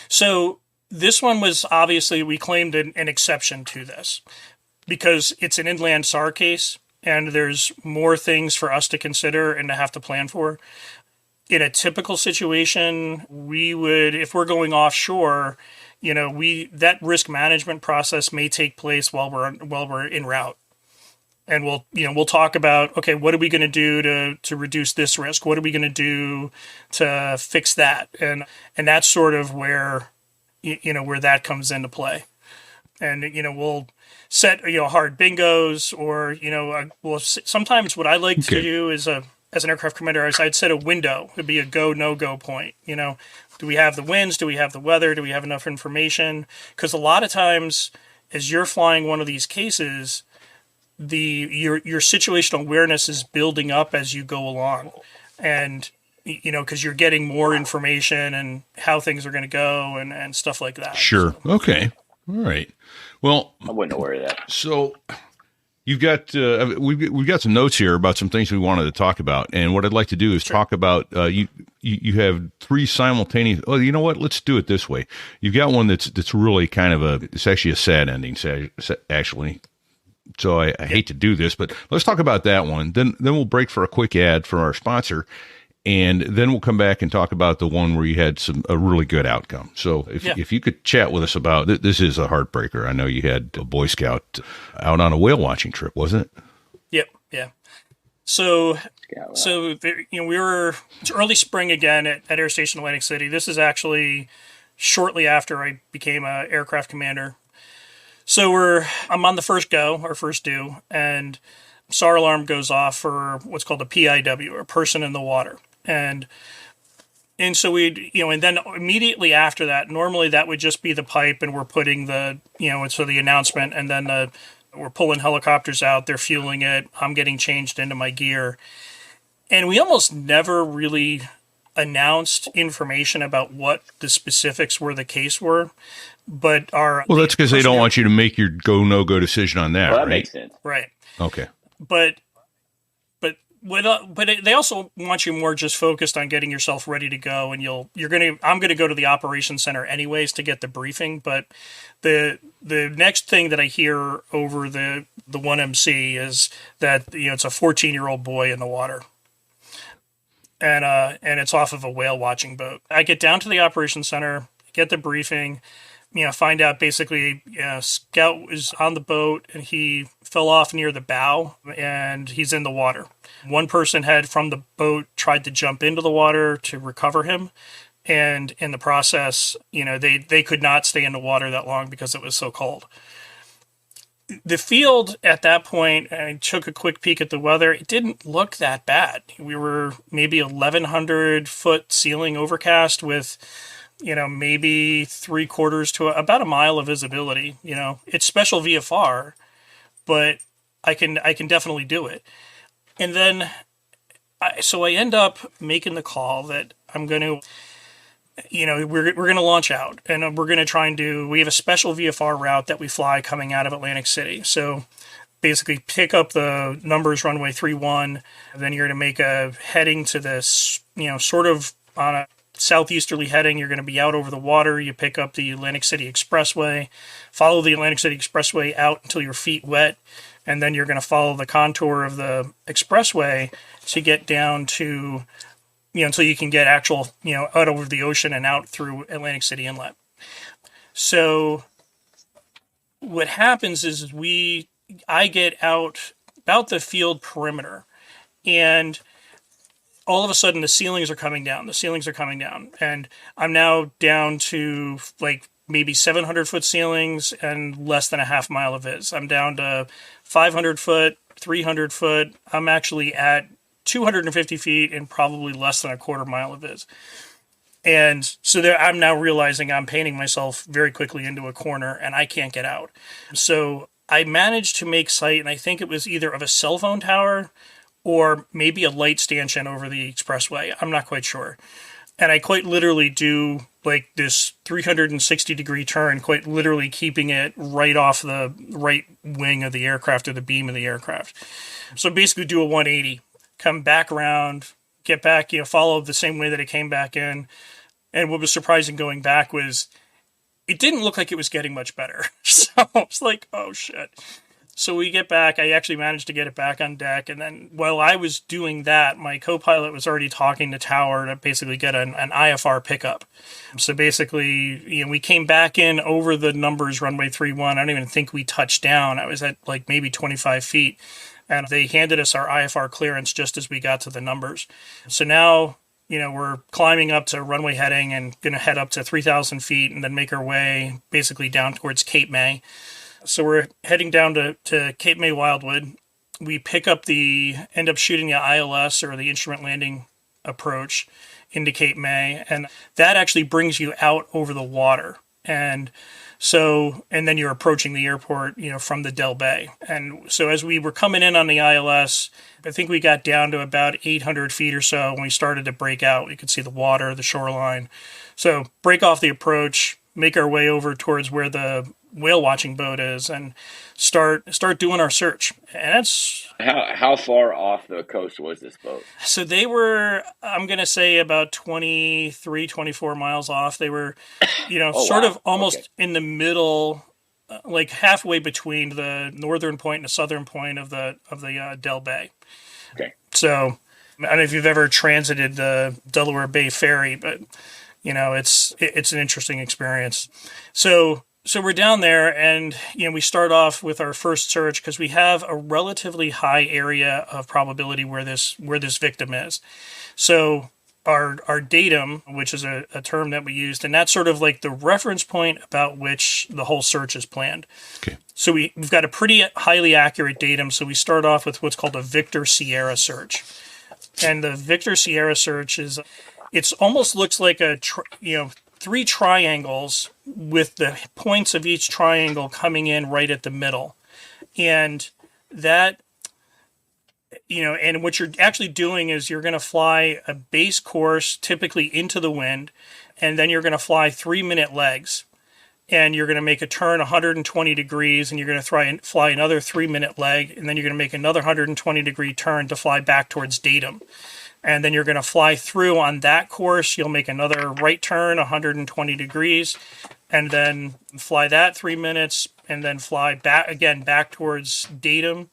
[SPEAKER 5] So this one was obviously, we claimed an exception to this because it's an inland SAR case. And there's more things for us to consider and to have to plan for. In a typical situation, we would, if we're going offshore, that risk management process may take place while we're en route. And we'll talk about, okay, what are we going to do to reduce this risk? What are we going to do to fix that? And that's sort of where that comes into play. And, we'll set, hard bingos or, sometimes what I like to do is as an aircraft commander, I'd set a window. It'd be a go, no-go point. Do we have the winds? Do we have the weather? Do we have enough information? Because a lot of times, as you're flying one of these cases, your situational awareness is building up as you go along. And, because you're getting more information and how things are going to go and stuff like that.
[SPEAKER 2] Sure.
[SPEAKER 5] So.
[SPEAKER 2] Okay. All right. Well,
[SPEAKER 3] I wouldn't worry that.
[SPEAKER 2] So you've got we've got some notes here about some things we wanted to talk about, and what I'd like to do is talk about you have 3 simultaneous. Oh, you know what? Let's do it this way. You've got one that's really kind of it's actually a sad ending, actually. So I hate to do this, but let's talk about that one. Then we'll break for a quick ad for our sponsor. And then we'll come back and talk about the one where you had a really good outcome. So if you could chat with us about this is a heartbreaker. I know you had a Boy Scout out on a whale watching trip, wasn't it?
[SPEAKER 5] Yep. Yeah. So it's early spring again at Air Station Atlantic City. This is actually shortly after I became an aircraft commander. So I'm on the first go, our first due, and SAR alarm goes off for what's called a PIW, or person in the water. And so and then immediately after that, normally that would just be the pipe, and we're putting the announcement, and then we're pulling helicopters out, they're fueling it, I'm getting changed into my gear. And we almost never really announced information about what the specifics were the case were, but
[SPEAKER 2] that's because they don't want you to make your go, no-go decision on that,
[SPEAKER 3] Well, that
[SPEAKER 2] right?
[SPEAKER 3] makes sense.
[SPEAKER 5] Right.
[SPEAKER 2] Okay.
[SPEAKER 5] But they also want you more just focused on getting yourself ready to go, and I'm going to go to the operations center anyways to get the briefing. But the next thing that I hear over the 1MC is that it's a 14-year-old boy in the water, and it's off of a whale watching boat. I get down to the operations center, get the briefing. Find out basically, Scout is on the boat and he fell off near the bow and he's in the water. One person had from the boat tried to jump into the water to recover him. And in the process, they could not stay in the water that long because it was so cold. The field at that point, I took a quick peek at the weather. It didn't look that bad. We were maybe 1,100 foot ceiling overcast with maybe 3/4 to about a mile of visibility. It's special VFR, but I can definitely do it. And then, I end up making the call that I'm going to, we're going to launch out, and we're going to try and we have a special VFR route that we fly coming out of Atlantic City. So basically pick up the numbers runway 31, then you're going to make a heading to this, sort of on a southeasterly heading. You're going to be out over the water. You pick up the Atlantic City Expressway, follow the Atlantic City Expressway out until your feet wet, and then you're going to follow the contour of the expressway to get down to, until you can get actual, out over the ocean and out through Atlantic City Inlet. So what happens is I get out about the field perimeter, and all of a sudden the ceilings are coming down. And I'm now down to like maybe 700 foot ceilings and less than a half mile of viz. I'm down to 500 foot, 300 foot. I'm actually at 250 feet and probably less than a quarter mile of viz. And so I'm now realizing I'm painting myself very quickly into a corner and I can't get out. So I managed to make sight, and I think it was either of a cell phone tower or maybe a light stanchion over the expressway. I'm not quite sure. And I quite literally do like this 360 degree turn, quite literally keeping it right off the right wing of the aircraft, or the beam of the aircraft. So basically do a 180, come back around, get back, follow the same way that it came back in. And what was surprising going back was it didn't look like it was getting much better. So I was like, oh shit. So we get back. I actually managed to get it back on deck. And then while I was doing that, my co-pilot was already talking to tower to basically get an IFR pickup. So basically, we came back in over the numbers runway 31. I don't even think we touched down. I was at like maybe 25 feet. And they handed us our IFR clearance just as we got to the numbers. So now, we're climbing up to runway heading and going to head up to 3,000 feet and then make our way basically down towards Cape May. So we're heading down to Cape May Wildwood. we end up shooting the ILS, or the instrument landing approach, into Cape May, and that actually brings you out over the water. And then you're approaching the airport, from the Del Bay. And so as we were coming in on the ILS, I think we got down to about 800 feet or so. When we started to break out, we could see the water, the shoreline. So break off the approach, make our way over towards where the whale watching boat is, and start doing our search. And that's
[SPEAKER 3] how far off the coast was this boat?
[SPEAKER 5] So they were, I'm going to say, about 23, 24 miles off. They were, sort of almost in the middle, like halfway between the northern point and the southern point of the Del Bay.
[SPEAKER 3] Okay.
[SPEAKER 5] So I don't know if you've ever transited the Delaware Bay Ferry, but it's an interesting experience. So we're down there, and we start off with our first search because we have a relatively high area of probability where this victim is. So our datum, which is a term that we used, and that's sort of like the reference point about which the whole search is planned.
[SPEAKER 2] Okay.
[SPEAKER 5] So we've got a pretty highly accurate datum. So we start off with what's called a Victor Sierra search, and the Victor Sierra search it's almost looks like three triangles with the points of each triangle coming in right at the middle. And that, and what you're actually doing is you're going to fly a base course, typically into the wind, and then you're going to fly 3-minute legs. And you're going to make a turn 120 degrees, and you're going to fly another 3-minute leg, and then you're going to make another 120-degree turn to fly back towards datum. And then you're going to fly through on that course. You'll make another right turn, 120 degrees, and then fly that 3 minutes, and then fly back towards datum,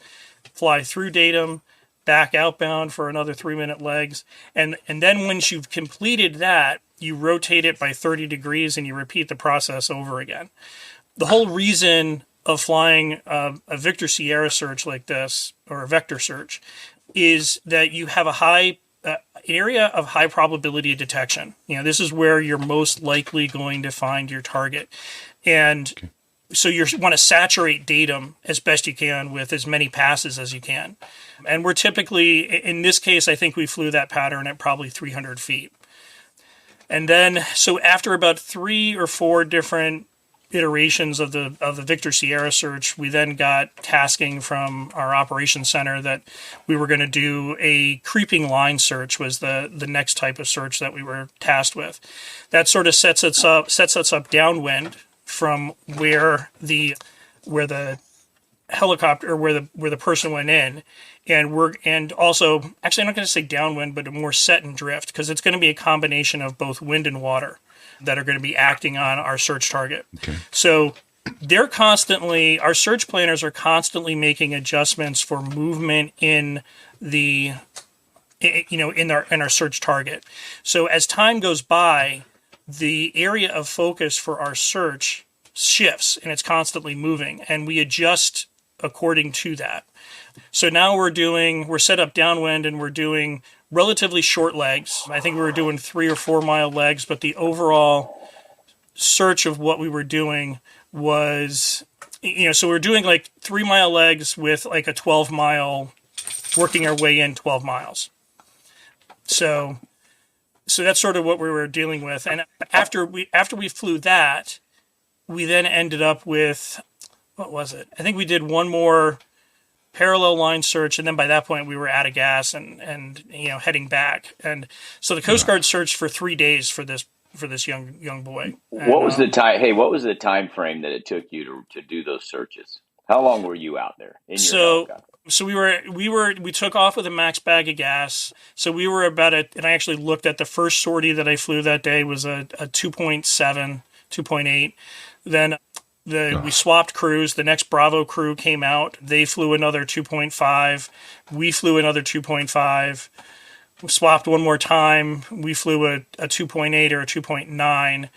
[SPEAKER 5] fly through datum, back outbound for another 3-minute legs. And then once you've completed that, you rotate it by 30 degrees and you repeat the process over again. The whole reason of flying a Victor Sierra search like this, or a vector search, is that you have a high area of high probability of detection. This is where you're most likely going to find your target. And so you want to saturate datum as best you can with as many passes as you can. And we're typically, in this case, I think we flew that pattern at probably 300 feet. And then, so after about 3 or 4 different iterations of the Victor Sierra search, we then got tasking from our operations center that we were going to do a creeping line search, was the next type of search that we were tasked with. That sort of sets us up downwind from where the helicopter, where the person went in, and also, actually, I'm not going to say downwind, but more set and drift, because it's going to be a combination of both wind and water that are going to be acting on our search target.
[SPEAKER 2] Okay.
[SPEAKER 5] So our search planners are constantly making adjustments for movement in our search target. So as time goes by, the area of focus for our search shifts, and it's constantly moving, and we adjust according to that. So now we're set up downwind, and we're doing relatively short legs. I think we were doing 3 or 4 mile legs, but the overall search of what we were doing was, so we're doing like 3 mile legs with like a 12 mile, working our way in 12 miles. So that's sort of what we were dealing with. And after we flew that, we then ended up with, what was it? I think we did one more parallel line search, and then by that point we were out of gas and heading back. And so the Coast Guard searched for 3 days for this young boy.
[SPEAKER 3] What was the time? Hey, what was the time frame that it took you to do those searches? How long were you out there in your helicopter?
[SPEAKER 5] So we took off with a max bag of gas. So we were and I actually looked at the first sortie that I flew that day was a 2.7, 2.8. Then we swapped crews. The next Bravo crew came out. They flew another 2.5. We flew another 2.5. We swapped one more time. We flew a 2.8 or a 2.9,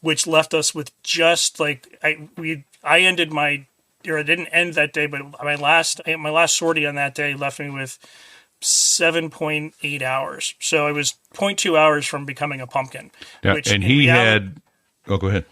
[SPEAKER 5] which left us with just like I ended my, or I didn't end that day, but my last sortie on that day left me with 7.8 hours. So it was 0.2 hours from becoming a pumpkin.
[SPEAKER 2] Yeah, and he had. Oh, go ahead.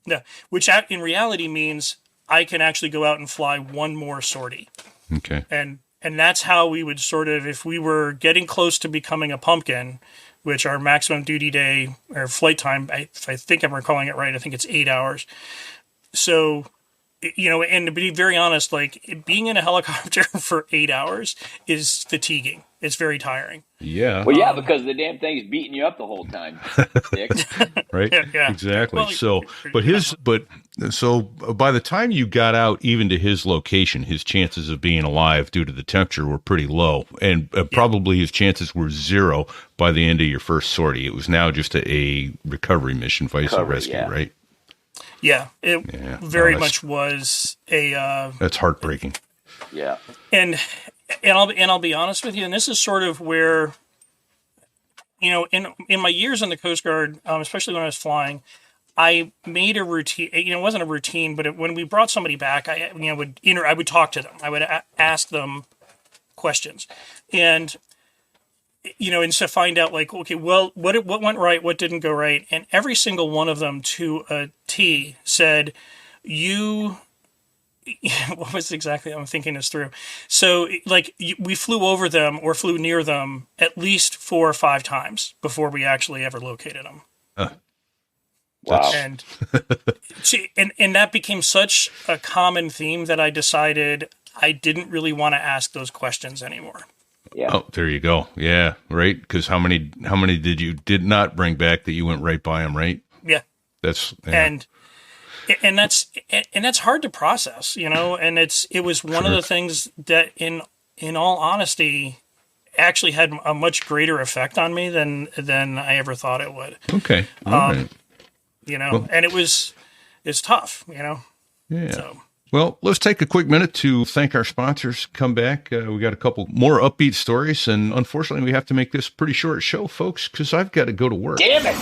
[SPEAKER 5] Yeah, which in reality means I can actually go out and fly one more sortie.
[SPEAKER 2] Okay.
[SPEAKER 5] And And that's how we would sort of, if we were getting close to becoming a pumpkin, which our maximum duty day or flight time, if I think I'm recalling it right, I think it's 8 hours. So, and to be very honest, like being in a helicopter for 8 hours is fatiguing. It's very tiring.
[SPEAKER 2] Yeah.
[SPEAKER 3] Well, yeah, because the damn thing's beating you up the whole time, Dick.
[SPEAKER 2] Right.
[SPEAKER 5] Yeah.
[SPEAKER 2] Exactly.
[SPEAKER 5] Well,
[SPEAKER 2] So by the time you got out even to his location, his chances of being alive due to the temperature were pretty low, and probably his chances were zero by the end of your first sortie. It was now just a recovery mission, vice rescue, right?
[SPEAKER 5] Yeah, it very much was a.
[SPEAKER 2] That's heartbreaking.
[SPEAKER 3] Yeah,
[SPEAKER 5] and I'll be honest with you, and this is sort of where, in my years in the Coast Guard, especially when I was flying, I made a routine. It wasn't a routine, but when we brought somebody back, I would talk to them. I would ask them questions, and and to find out, like, okay, well, what went right, what didn't go right, and every single one of them to a T said, what was exactly, I'm thinking this through. So, like, we flew over them or flew near them at least 4 or 5 times before we actually ever located them.
[SPEAKER 3] Wow.
[SPEAKER 5] And that became such a common theme that I decided I didn't really want to ask those questions anymore.
[SPEAKER 3] Yeah.
[SPEAKER 2] Oh, there you go. Yeah, right. Because how many did not bring back that you went right by them, right?
[SPEAKER 5] Yeah. And that's hard to process, and it was one of the things that in all honesty actually had a much greater effect on me than I ever thought it would.
[SPEAKER 2] Okay. All right.
[SPEAKER 5] And it's tough, Yeah. So.
[SPEAKER 2] Well, let's take a quick minute to thank our sponsors. Come back. We got a couple more upbeat stories, and unfortunately, we have to make this a pretty short show, folks, because I've got to go to work.
[SPEAKER 3] Damn it!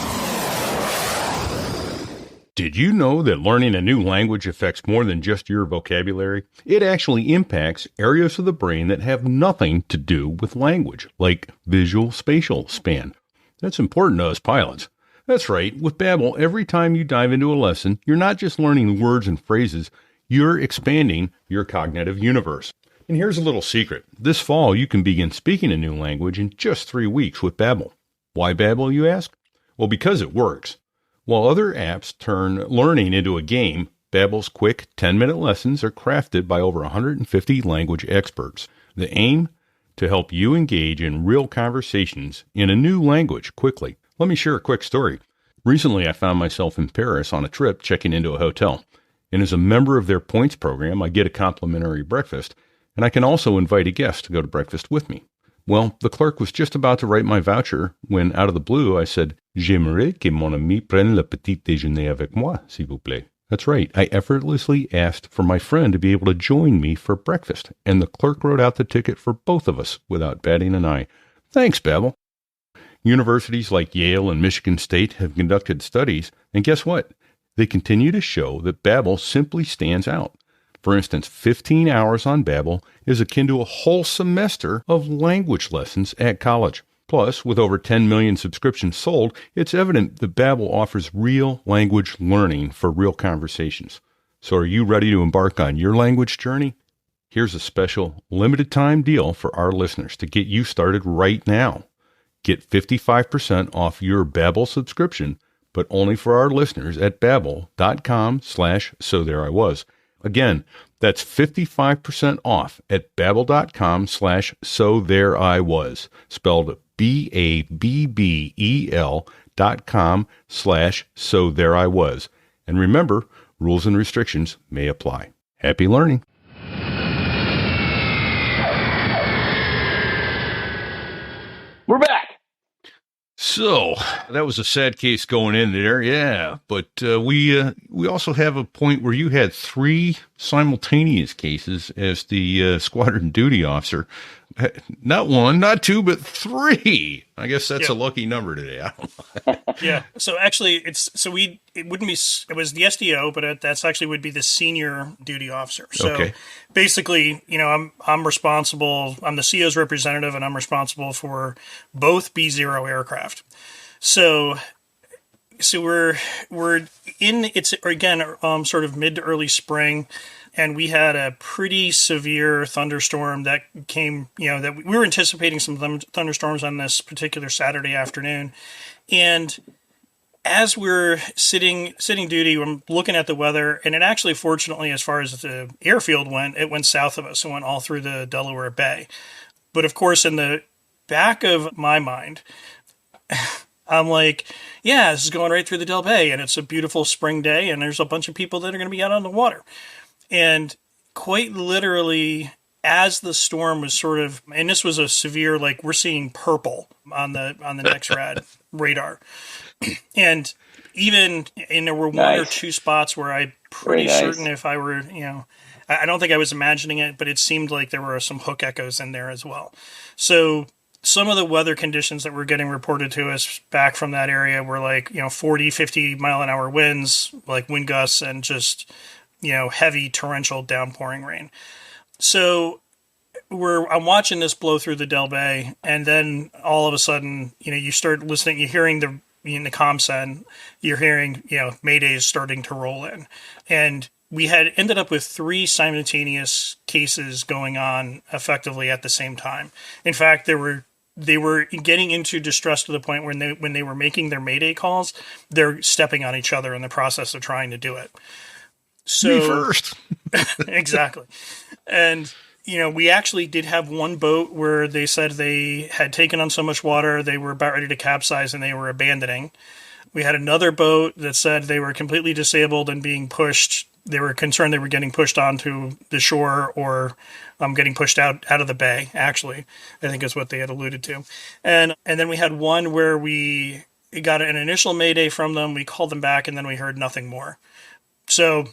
[SPEAKER 2] Did you know that learning a new language affects more than just your vocabulary? It actually impacts areas of the brain that have nothing to do with language, like visual spatial span. That's important to us pilots. That's right. With Babbel, every time you dive into a lesson, you're not just learning words and phrases, you're expanding your cognitive universe. And here's a little secret. This fall, you can begin speaking a new language in just 3 weeks with Babbel. Why Babbel, you ask? Well, because it works. While other apps turn learning into a game, Babbel's quick 10-minute lessons are crafted by over 150 language experts. The aim? To help you engage in real conversations in a new language quickly. Let me share a quick story. Recently, I found myself in Paris on a trip checking into a hotel. And as a member of their points program, I get a complimentary breakfast, and I can also invite a guest to go to breakfast with me. Well, the clerk was just about to write my voucher when, out of the blue, I said, "J'aimerais que mon ami prenne le petit déjeuner avec moi, s'il vous plaît." That's right. I effortlessly asked for my friend to be able to join me for breakfast, and the clerk wrote out the ticket for both of us without batting an eye. Thanks, Babbel. Universities like Yale and Michigan State have conducted studies, and guess what? They continue to show that Babbel simply stands out. For instance, 15 hours on Babbel is akin to a whole semester of language lessons at college. Plus, with over 10 million subscriptions sold, it's evident that Babbel offers real language learning for real conversations. So are you ready to embark on your language journey? Here's a special limited-time deal for our listeners to get you started right now. Get 55% off your Babbel subscription, but only for our listeners at babbel.com/sothereiwas. Again, that's 55% off at babbel.com/sothereiwas, spelled BABBEL.com/sothereiwas. And remember, rules and restrictions may apply. Happy learning.
[SPEAKER 3] We're back.
[SPEAKER 2] So that was a sad case going in there, yeah. But we also have a point where you had 3 simultaneous cases as the squadron duty officer. Not 1, not 2, but 3. I guess that's a lucky number today. I don't know.
[SPEAKER 5] Yeah. So actually, it wouldn't be. It was the SDO, but that's actually would be the senior duty officer. So basically, I'm responsible. I'm the CO's representative, and I'm responsible for both B0 aircraft. So we're in. It's again sort of mid to early spring. and we had a pretty severe thunderstorm that came, that we were anticipating some thunderstorms on this particular Saturday afternoon. And as we're sitting duty, I'm looking at the weather, and it actually, fortunately, as far as the airfield went, it went south of us. It went all through the Delaware Bay. But of course, in the back of my mind, I'm like, yeah, this is going right through the Del Bay, and it's a beautiful spring day, and there's a bunch of people that are going to be out on the water. And quite literally, as the storm was sort of, and this was a severe, like, we're seeing purple on the NEXRAD radar. And there were one or two spots where I'm pretty certain if I were, I don't think I was imagining it, but it seemed like there were some hook echoes in there as well. So some of the weather conditions that were getting reported to us back from that area were like, 40, 50 mile an hour winds, like wind gusts, and just, heavy torrential downpouring rain. So I'm watching this blow through the Del Bay, and then all of a sudden, you start listening, you're hearing in the ComSend, you're hearing, Mayday is starting to roll in. And we had ended up with 3 simultaneous cases going on effectively at the same time. In fact, they were getting into distress to the point when they were making their Mayday calls, they're stepping on each other in the process of trying to do it. So,
[SPEAKER 2] me first.
[SPEAKER 5] Exactly. And, we actually did have one boat where they said they had taken on so much water, they were about ready to capsize and they were abandoning. We had another boat that said they were completely disabled and being pushed. They were concerned they were getting pushed onto the shore or getting pushed out of the bay, actually, I think is what they had alluded to. And then we had one where we got an initial Mayday from them. We called them back and then we heard nothing more. So,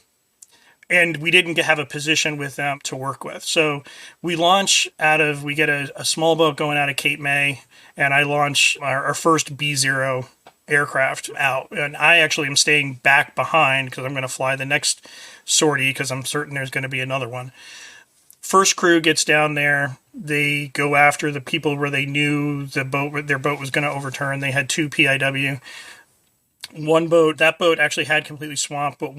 [SPEAKER 5] and we didn't have a position with them to work with. So we get a small boat going out of Cape May, and I launch our first B-0 aircraft out. And I actually am staying back behind because I'm going to fly the next sortie because I'm certain there's going to be another one. First crew gets down there. They go after the people where they knew their boat was going to overturn. They had 2 PIW. That boat actually had completely swamped, but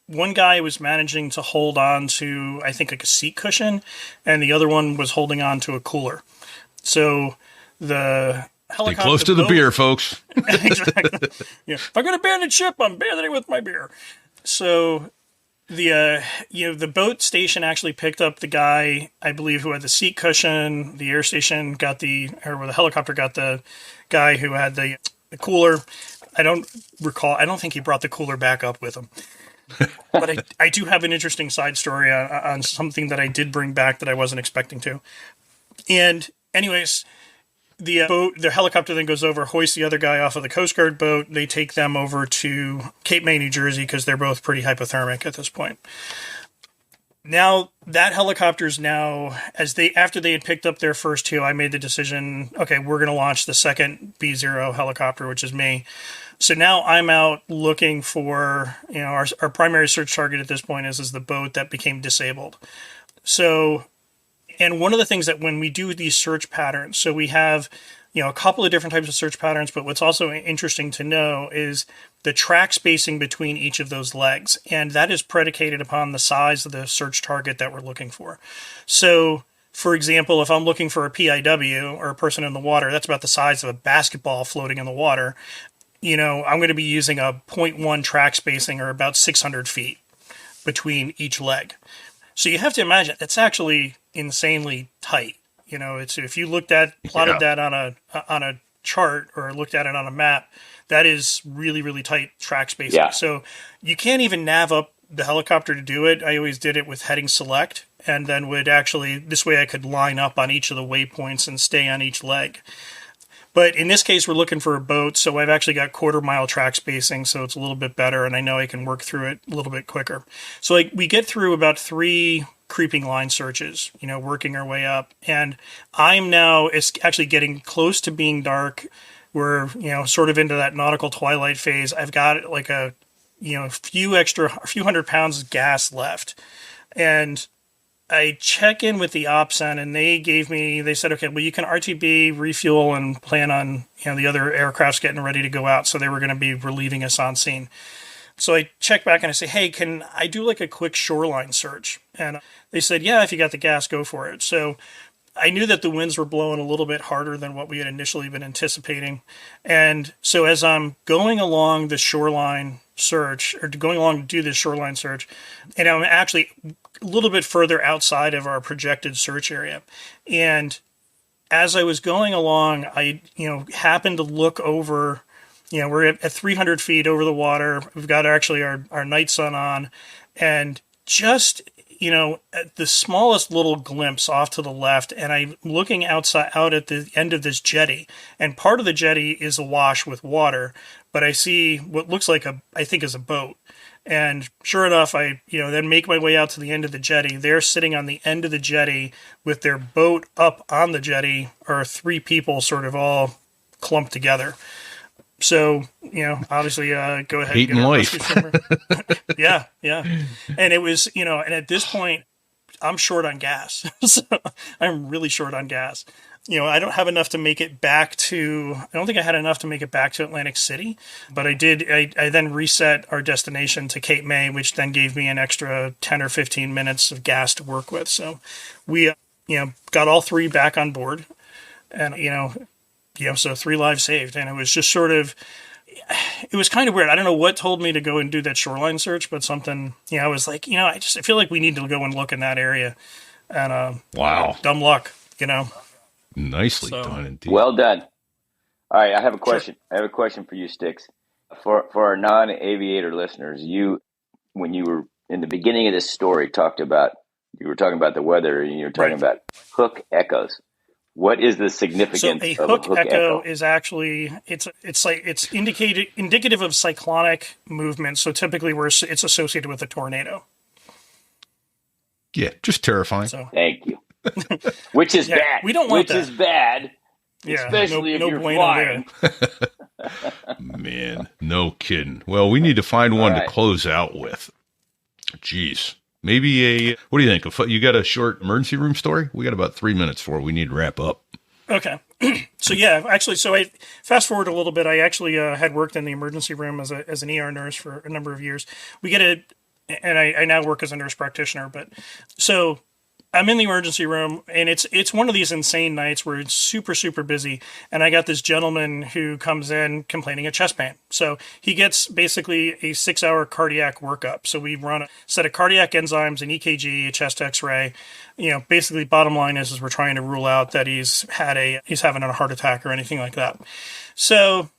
[SPEAKER 5] one guy was managing to hold on to, I think, like a seat cushion, and the other one was holding on to a cooler. So the helicopter...
[SPEAKER 2] Stay close to the beer, folks.
[SPEAKER 5] Exactly. Yeah. If I'm going to abandon ship, I'm abandoning with my beer. So the boat station actually picked up the guy, I believe, who had the seat cushion. The air station the helicopter got the guy who had the cooler. I don't think he brought the cooler back up with him. But I do have an interesting side story on something that I did bring back that I wasn't expecting to. And anyways, the helicopter then goes over, hoists the other guy off of the Coast Guard boat. They take them over to Cape May, New Jersey, because they're both pretty hypothermic at this point. Now, that helicopter's after they had picked up their first 2, I made the decision, okay, we're going to launch the second B-0 helicopter, which is me. So now I'm out looking for, our primary search target at this point is the boat that became disabled. So, and one of the things that when we do these search patterns, so we have, a couple of different types of search patterns, but what's also interesting to know is the track spacing between each of those legs. And that is predicated upon the size of the search target that we're looking for. So, for example, if I'm looking for a PIW or a person in the water, that's about the size of a basketball floating in the water. I'm going to be using a 0.1 track spacing, or about 600 feet between each leg. So you have to imagine that's actually insanely tight. If you plotted that on a chart or looked at it on a map, that is really, really tight track spacing. Yeah. So you can't even nav up the helicopter to do it. I always did it with heading select, and then this way I could line up on each of the waypoints and stay on each leg. But in this case, we're looking for a boat, so I've actually got 1/4 mile track spacing, so it's a little bit better, and I know I can work through it a little bit quicker. So we get through about 3 creeping line searches, working our way up, and it's actually getting close to being dark. We're, sort of into that nautical twilight phase. I've got like a few hundred pounds of gas left, and I check in with the OPSEN, and they said, okay, well, you can RTB, refuel, and plan on, the other aircrafts getting ready to go out. So they were going to be relieving us on scene. So I check back and I say, hey, can I do like a quick shoreline search? And they said, yeah, if you got the gas, go for it. So I knew that the winds were blowing a little bit harder than what we had initially been anticipating. And so as I'm going along the shoreline search, or going along to do this shoreline search, and I'm actually a little bit further outside of our projected search area. And as I was going along, I, happened to look over, we're at 300 feet over the water. We've got actually our night sun on, and just, at the smallest little glimpse off to the left, and I'm looking out at the end of this jetty, and part of the jetty is awash with water, but I see what looks like I think is a boat. And sure enough, I, then make my way out to the end of the jetty. They're sitting on the end of the jetty with their boat up on the jetty, are 3 people sort of all clumped together. So, obviously, go ahead.
[SPEAKER 2] Hating life.
[SPEAKER 5] Yeah. And it was, and at this point, I'm short on gas. So I'm really short on gas. I don't have enough to make it back to, I don't think I had enough to make it back to Atlantic City, but I then reset our destination to Cape May, which then gave me an extra 10 or 15 minutes of gas to work with. So we, got all 3 back on board, and, so 3 lives saved. And it was just sort of, it was kind of weird. I don't know what told me to go and do that shoreline search, but something, I was like, I feel like we need to go and look in that area. And,
[SPEAKER 2] wow,
[SPEAKER 5] dumb luck,
[SPEAKER 2] Nicely done indeed.
[SPEAKER 3] Well done. All right, I have a question.
[SPEAKER 5] Sure.
[SPEAKER 3] I have a question for you, Sticks. For our non-aviator listeners, when you were in the beginning of this story, you were talking about the weather, and you were talking about hook echoes. What is the significance
[SPEAKER 5] of
[SPEAKER 3] a hook echo?
[SPEAKER 5] Is actually it's indicative of cyclonic movement. So typically, it's associated with a tornado.
[SPEAKER 2] Yeah, just terrifying.
[SPEAKER 5] So.
[SPEAKER 3] Thank you. Which is bad.
[SPEAKER 5] We don't want
[SPEAKER 3] that. Which is bad.
[SPEAKER 5] Yeah,
[SPEAKER 3] especially if you're
[SPEAKER 5] bueno
[SPEAKER 3] flying.
[SPEAKER 2] Man, no kidding. Well, we need to find one to close out with. Jeez. Maybe what do you think? You got a short emergency room story? We got about 3 minutes for it. We need to wrap up. Okay.
[SPEAKER 5] So I fast forward a little bit. I actually had worked in the emergency room as an ER nurse for a number of years. And I now work as a nurse practitioner. But so I'm in the emergency room, and it's one of these insane nights where it's super, super busy. And I got this gentleman who comes in complaining of chest pain. So he gets basically a 6-hour cardiac workup. So we run a set of cardiac enzymes, an EKG, a chest X-ray. Basically, bottom line is we're trying to rule out that he's having a heart attack or anything like that. So,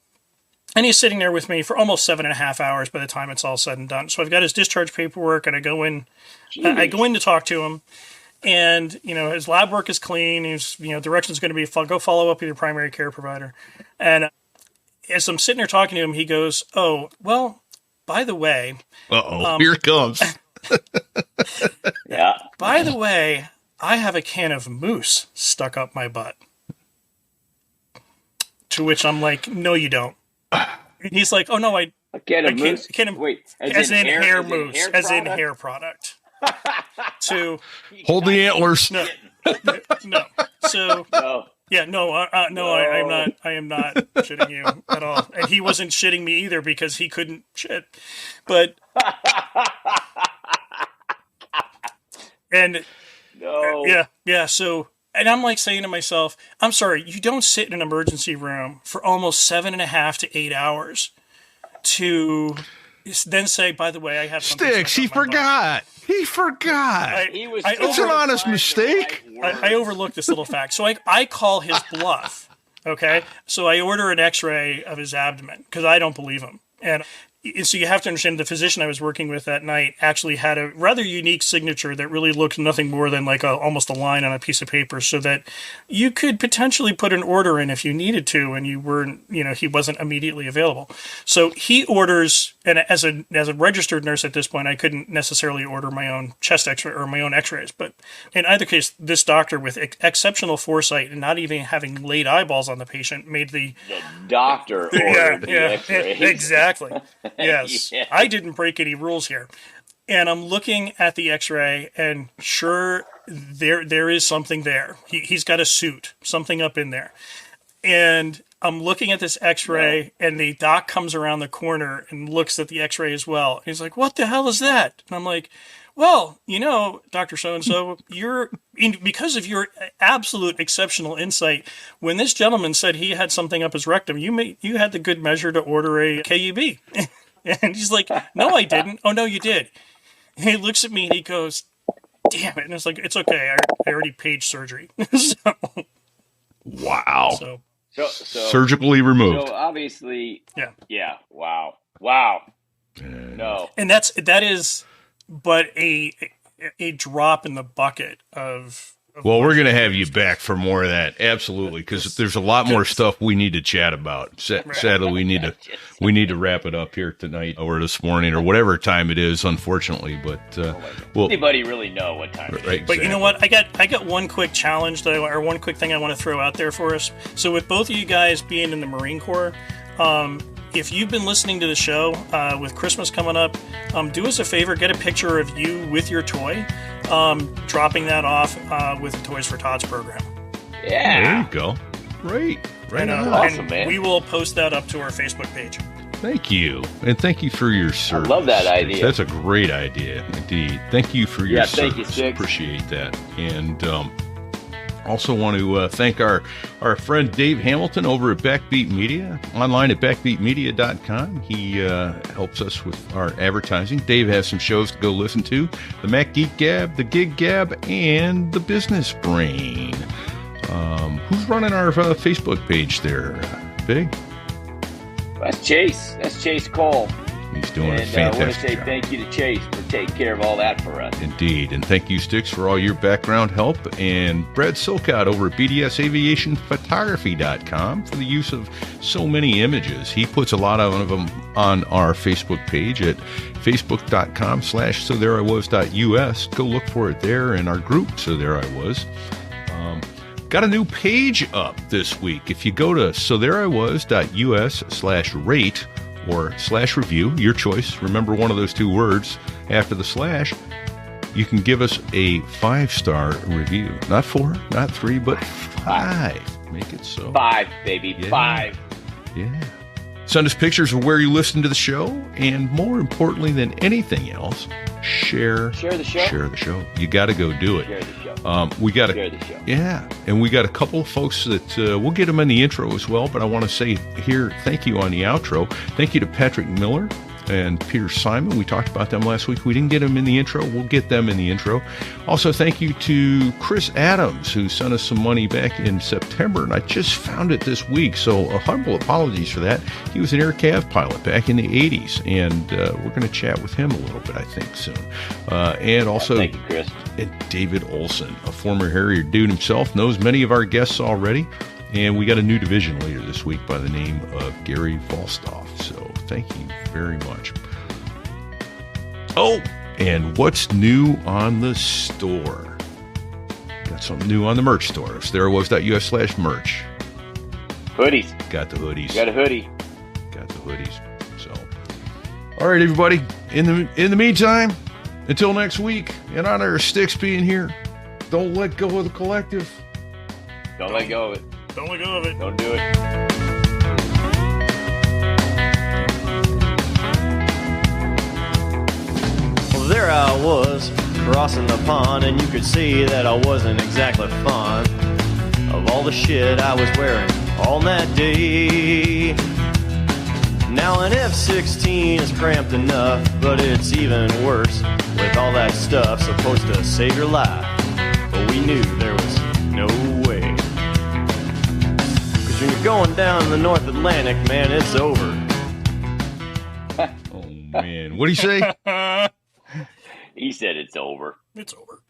[SPEAKER 5] and he's sitting there with me for almost 7.5 hours by the time it's all said and done. So I've got his discharge paperwork, and I go in to talk to him. And, his lab work is clean. His, direction's going to be, go follow up with your primary care provider. And as I'm sitting there talking to him, he goes, oh, well, by the way.
[SPEAKER 2] Here it comes.
[SPEAKER 3] Yeah.
[SPEAKER 5] By the way, I have a can of mousse stuck up my butt. To which I'm like, no, you don't. And he's like, oh, no,
[SPEAKER 3] a can of mousse?
[SPEAKER 5] Wait, as in hair mousse, as in hair product. To
[SPEAKER 2] hold the antlers.
[SPEAKER 5] No. So yeah, no, I'm not. I am not shitting you at all. And he wasn't shitting me either because he couldn't shit. But and
[SPEAKER 3] no,
[SPEAKER 5] yeah. So and I'm like saying to myself, I'm sorry, you don't sit in an emergency room for almost 7.5 to 8 hours to then say, by the way, I have something.
[SPEAKER 2] Sticks. He forgot. He forgot. It's an honest mistake.
[SPEAKER 5] I overlooked this little fact. So I call his bluff. Okay. So I order an X-ray of his abdomen because I don't believe him. And so you have to understand the physician I was working with that night actually had a rather unique signature that really looked nothing more than like almost a line on a piece of paper, so that you could potentially put an order in if you needed to, and you weren't, he wasn't immediately available. So he orders, and as a registered nurse at this point, I couldn't necessarily order my own chest X-ray or my own X-rays. But in either case, this doctor with exceptional foresight and not even having laid eyeballs on the patient made the
[SPEAKER 3] doctor ordered the X-rays.
[SPEAKER 5] Exactly. Yes,
[SPEAKER 3] Yeah.
[SPEAKER 5] I didn't break any rules here. And I'm looking at the X-ray, and sure, there is something there. He's got a suit, something up in there. And I'm looking at this x-ray, and the doc comes around the corner and looks at the x-ray as well. He's like, what the hell is that? And I'm like, well, Dr. So-and-so, because of your absolute exceptional insight, when this gentleman said he had something up his rectum, you had the good measure to order a KUB. And he's like, no, I didn't. Oh, no, you did. And he looks at me and he goes, damn it. And it's like, it's okay. I already paid surgery.
[SPEAKER 2] Wow.
[SPEAKER 5] So
[SPEAKER 2] surgically removed.
[SPEAKER 3] So obviously,
[SPEAKER 5] yeah.
[SPEAKER 3] Wow. No.
[SPEAKER 5] And that is but a drop in the bucket of
[SPEAKER 2] well, we're going to have you back for more of that. Absolutely. Because there's a lot more stuff we need to chat about. Sadly, we need to wrap it up here tonight or this morning or whatever time it is, unfortunately. But well,
[SPEAKER 3] anybody really know what time it is?
[SPEAKER 2] Right,
[SPEAKER 5] but you know what? I got one quick challenge or one quick thing I want to throw out there for us. So with both of you guys being in the Marine Corps, if you've been listening to the show with Christmas coming up, do us a favor, get a picture of you with your toy, dropping that off with the Toys for Tots program.
[SPEAKER 3] Yeah.
[SPEAKER 2] There you go. Right.
[SPEAKER 5] And,
[SPEAKER 3] awesome, man.
[SPEAKER 5] We will post that up to our Facebook page.
[SPEAKER 2] Thank you. And thank you for your service.
[SPEAKER 3] I love that idea.
[SPEAKER 2] That's a great idea, indeed. Thank you for your service.
[SPEAKER 3] Thank you, Six.
[SPEAKER 2] Appreciate that. And also want to thank our friend Dave Hamilton over at Backbeat Media, online at backbeatmedia.com. He helps us with our advertising. Dave has some shows to go listen to. The Mac Geek Gab, the Gig Gab, and the Business Brain. Who's running our Facebook page there, Big?
[SPEAKER 3] That's Chase. That's Chase Cole.
[SPEAKER 2] He's doing a fantastic
[SPEAKER 3] job. I want to say
[SPEAKER 2] job.
[SPEAKER 3] thank you to Chase for taking care of all that for us.
[SPEAKER 2] Indeed. And thank you, Sticks, for all your background help. And Brad Silcott over at BDSAviationPhotography.com for the use of so many images. He puts a lot of them on our Facebook page at facebook.com/SoThereIWas.us. Go look for it there in our group, So There I Was. Got a new page up this week. If you go to SoThereIWas.us/rate or /review, your choice. Remember one of those two words after the slash. You can give us a 5-star review. Not 4, not 3, but 5. Make it so.
[SPEAKER 3] 5, baby.
[SPEAKER 2] Yeah.
[SPEAKER 3] 5.
[SPEAKER 2] Yeah. Send us pictures of where you listen to the show. And more importantly than anything else, share
[SPEAKER 3] the show.
[SPEAKER 2] Share the show. You got to go do it.
[SPEAKER 3] Share the show.
[SPEAKER 2] We got
[SPEAKER 3] Share the show.
[SPEAKER 2] Yeah, and we got a couple of folks that we'll get them in the intro as well. But I want to say here, thank you on the outro. Thank you to Patrick Miller and Peter Simon. We talked about them last week. We didn't get them in the intro. We'll get them in the intro. Also, thank you to Chris Adams, who sent us some money back in September, and I just found it this week. So humble apologies for that. He was an Air Cav pilot back in the 80s, and we're going to chat with him a little bit, I think, soon. And also,
[SPEAKER 3] thank you, Chris.
[SPEAKER 2] And David Olson, a former Harrier dude himself, knows many of our guests already. And we got a new division later this week by the name of Gary Falstaff. So thank you very much. Oh, and what's new on the store? Got something new on the merch store. It's therewas.us/merch.
[SPEAKER 3] Hoodies.
[SPEAKER 2] Got the hoodies.
[SPEAKER 3] Got a hoodie.
[SPEAKER 2] Got the hoodies. So, all right, everybody. In the meantime, until next week, in honor of Sticks being here, don't let go of the collective.
[SPEAKER 3] Don't let go of it.
[SPEAKER 5] Don't let go of it.
[SPEAKER 3] Don't do it.
[SPEAKER 4] Well, there I was, crossing the pond, and you could see that I wasn't exactly fond of all the shit I was wearing on that day. Now an F-16 is cramped enough, but it's even worse with all that stuff supposed to save your life. But we knew there was no way. When you're going down the North Atlantic, man, it's over.
[SPEAKER 2] Oh, man. What do you say?
[SPEAKER 3] He said it's over.
[SPEAKER 5] It's over.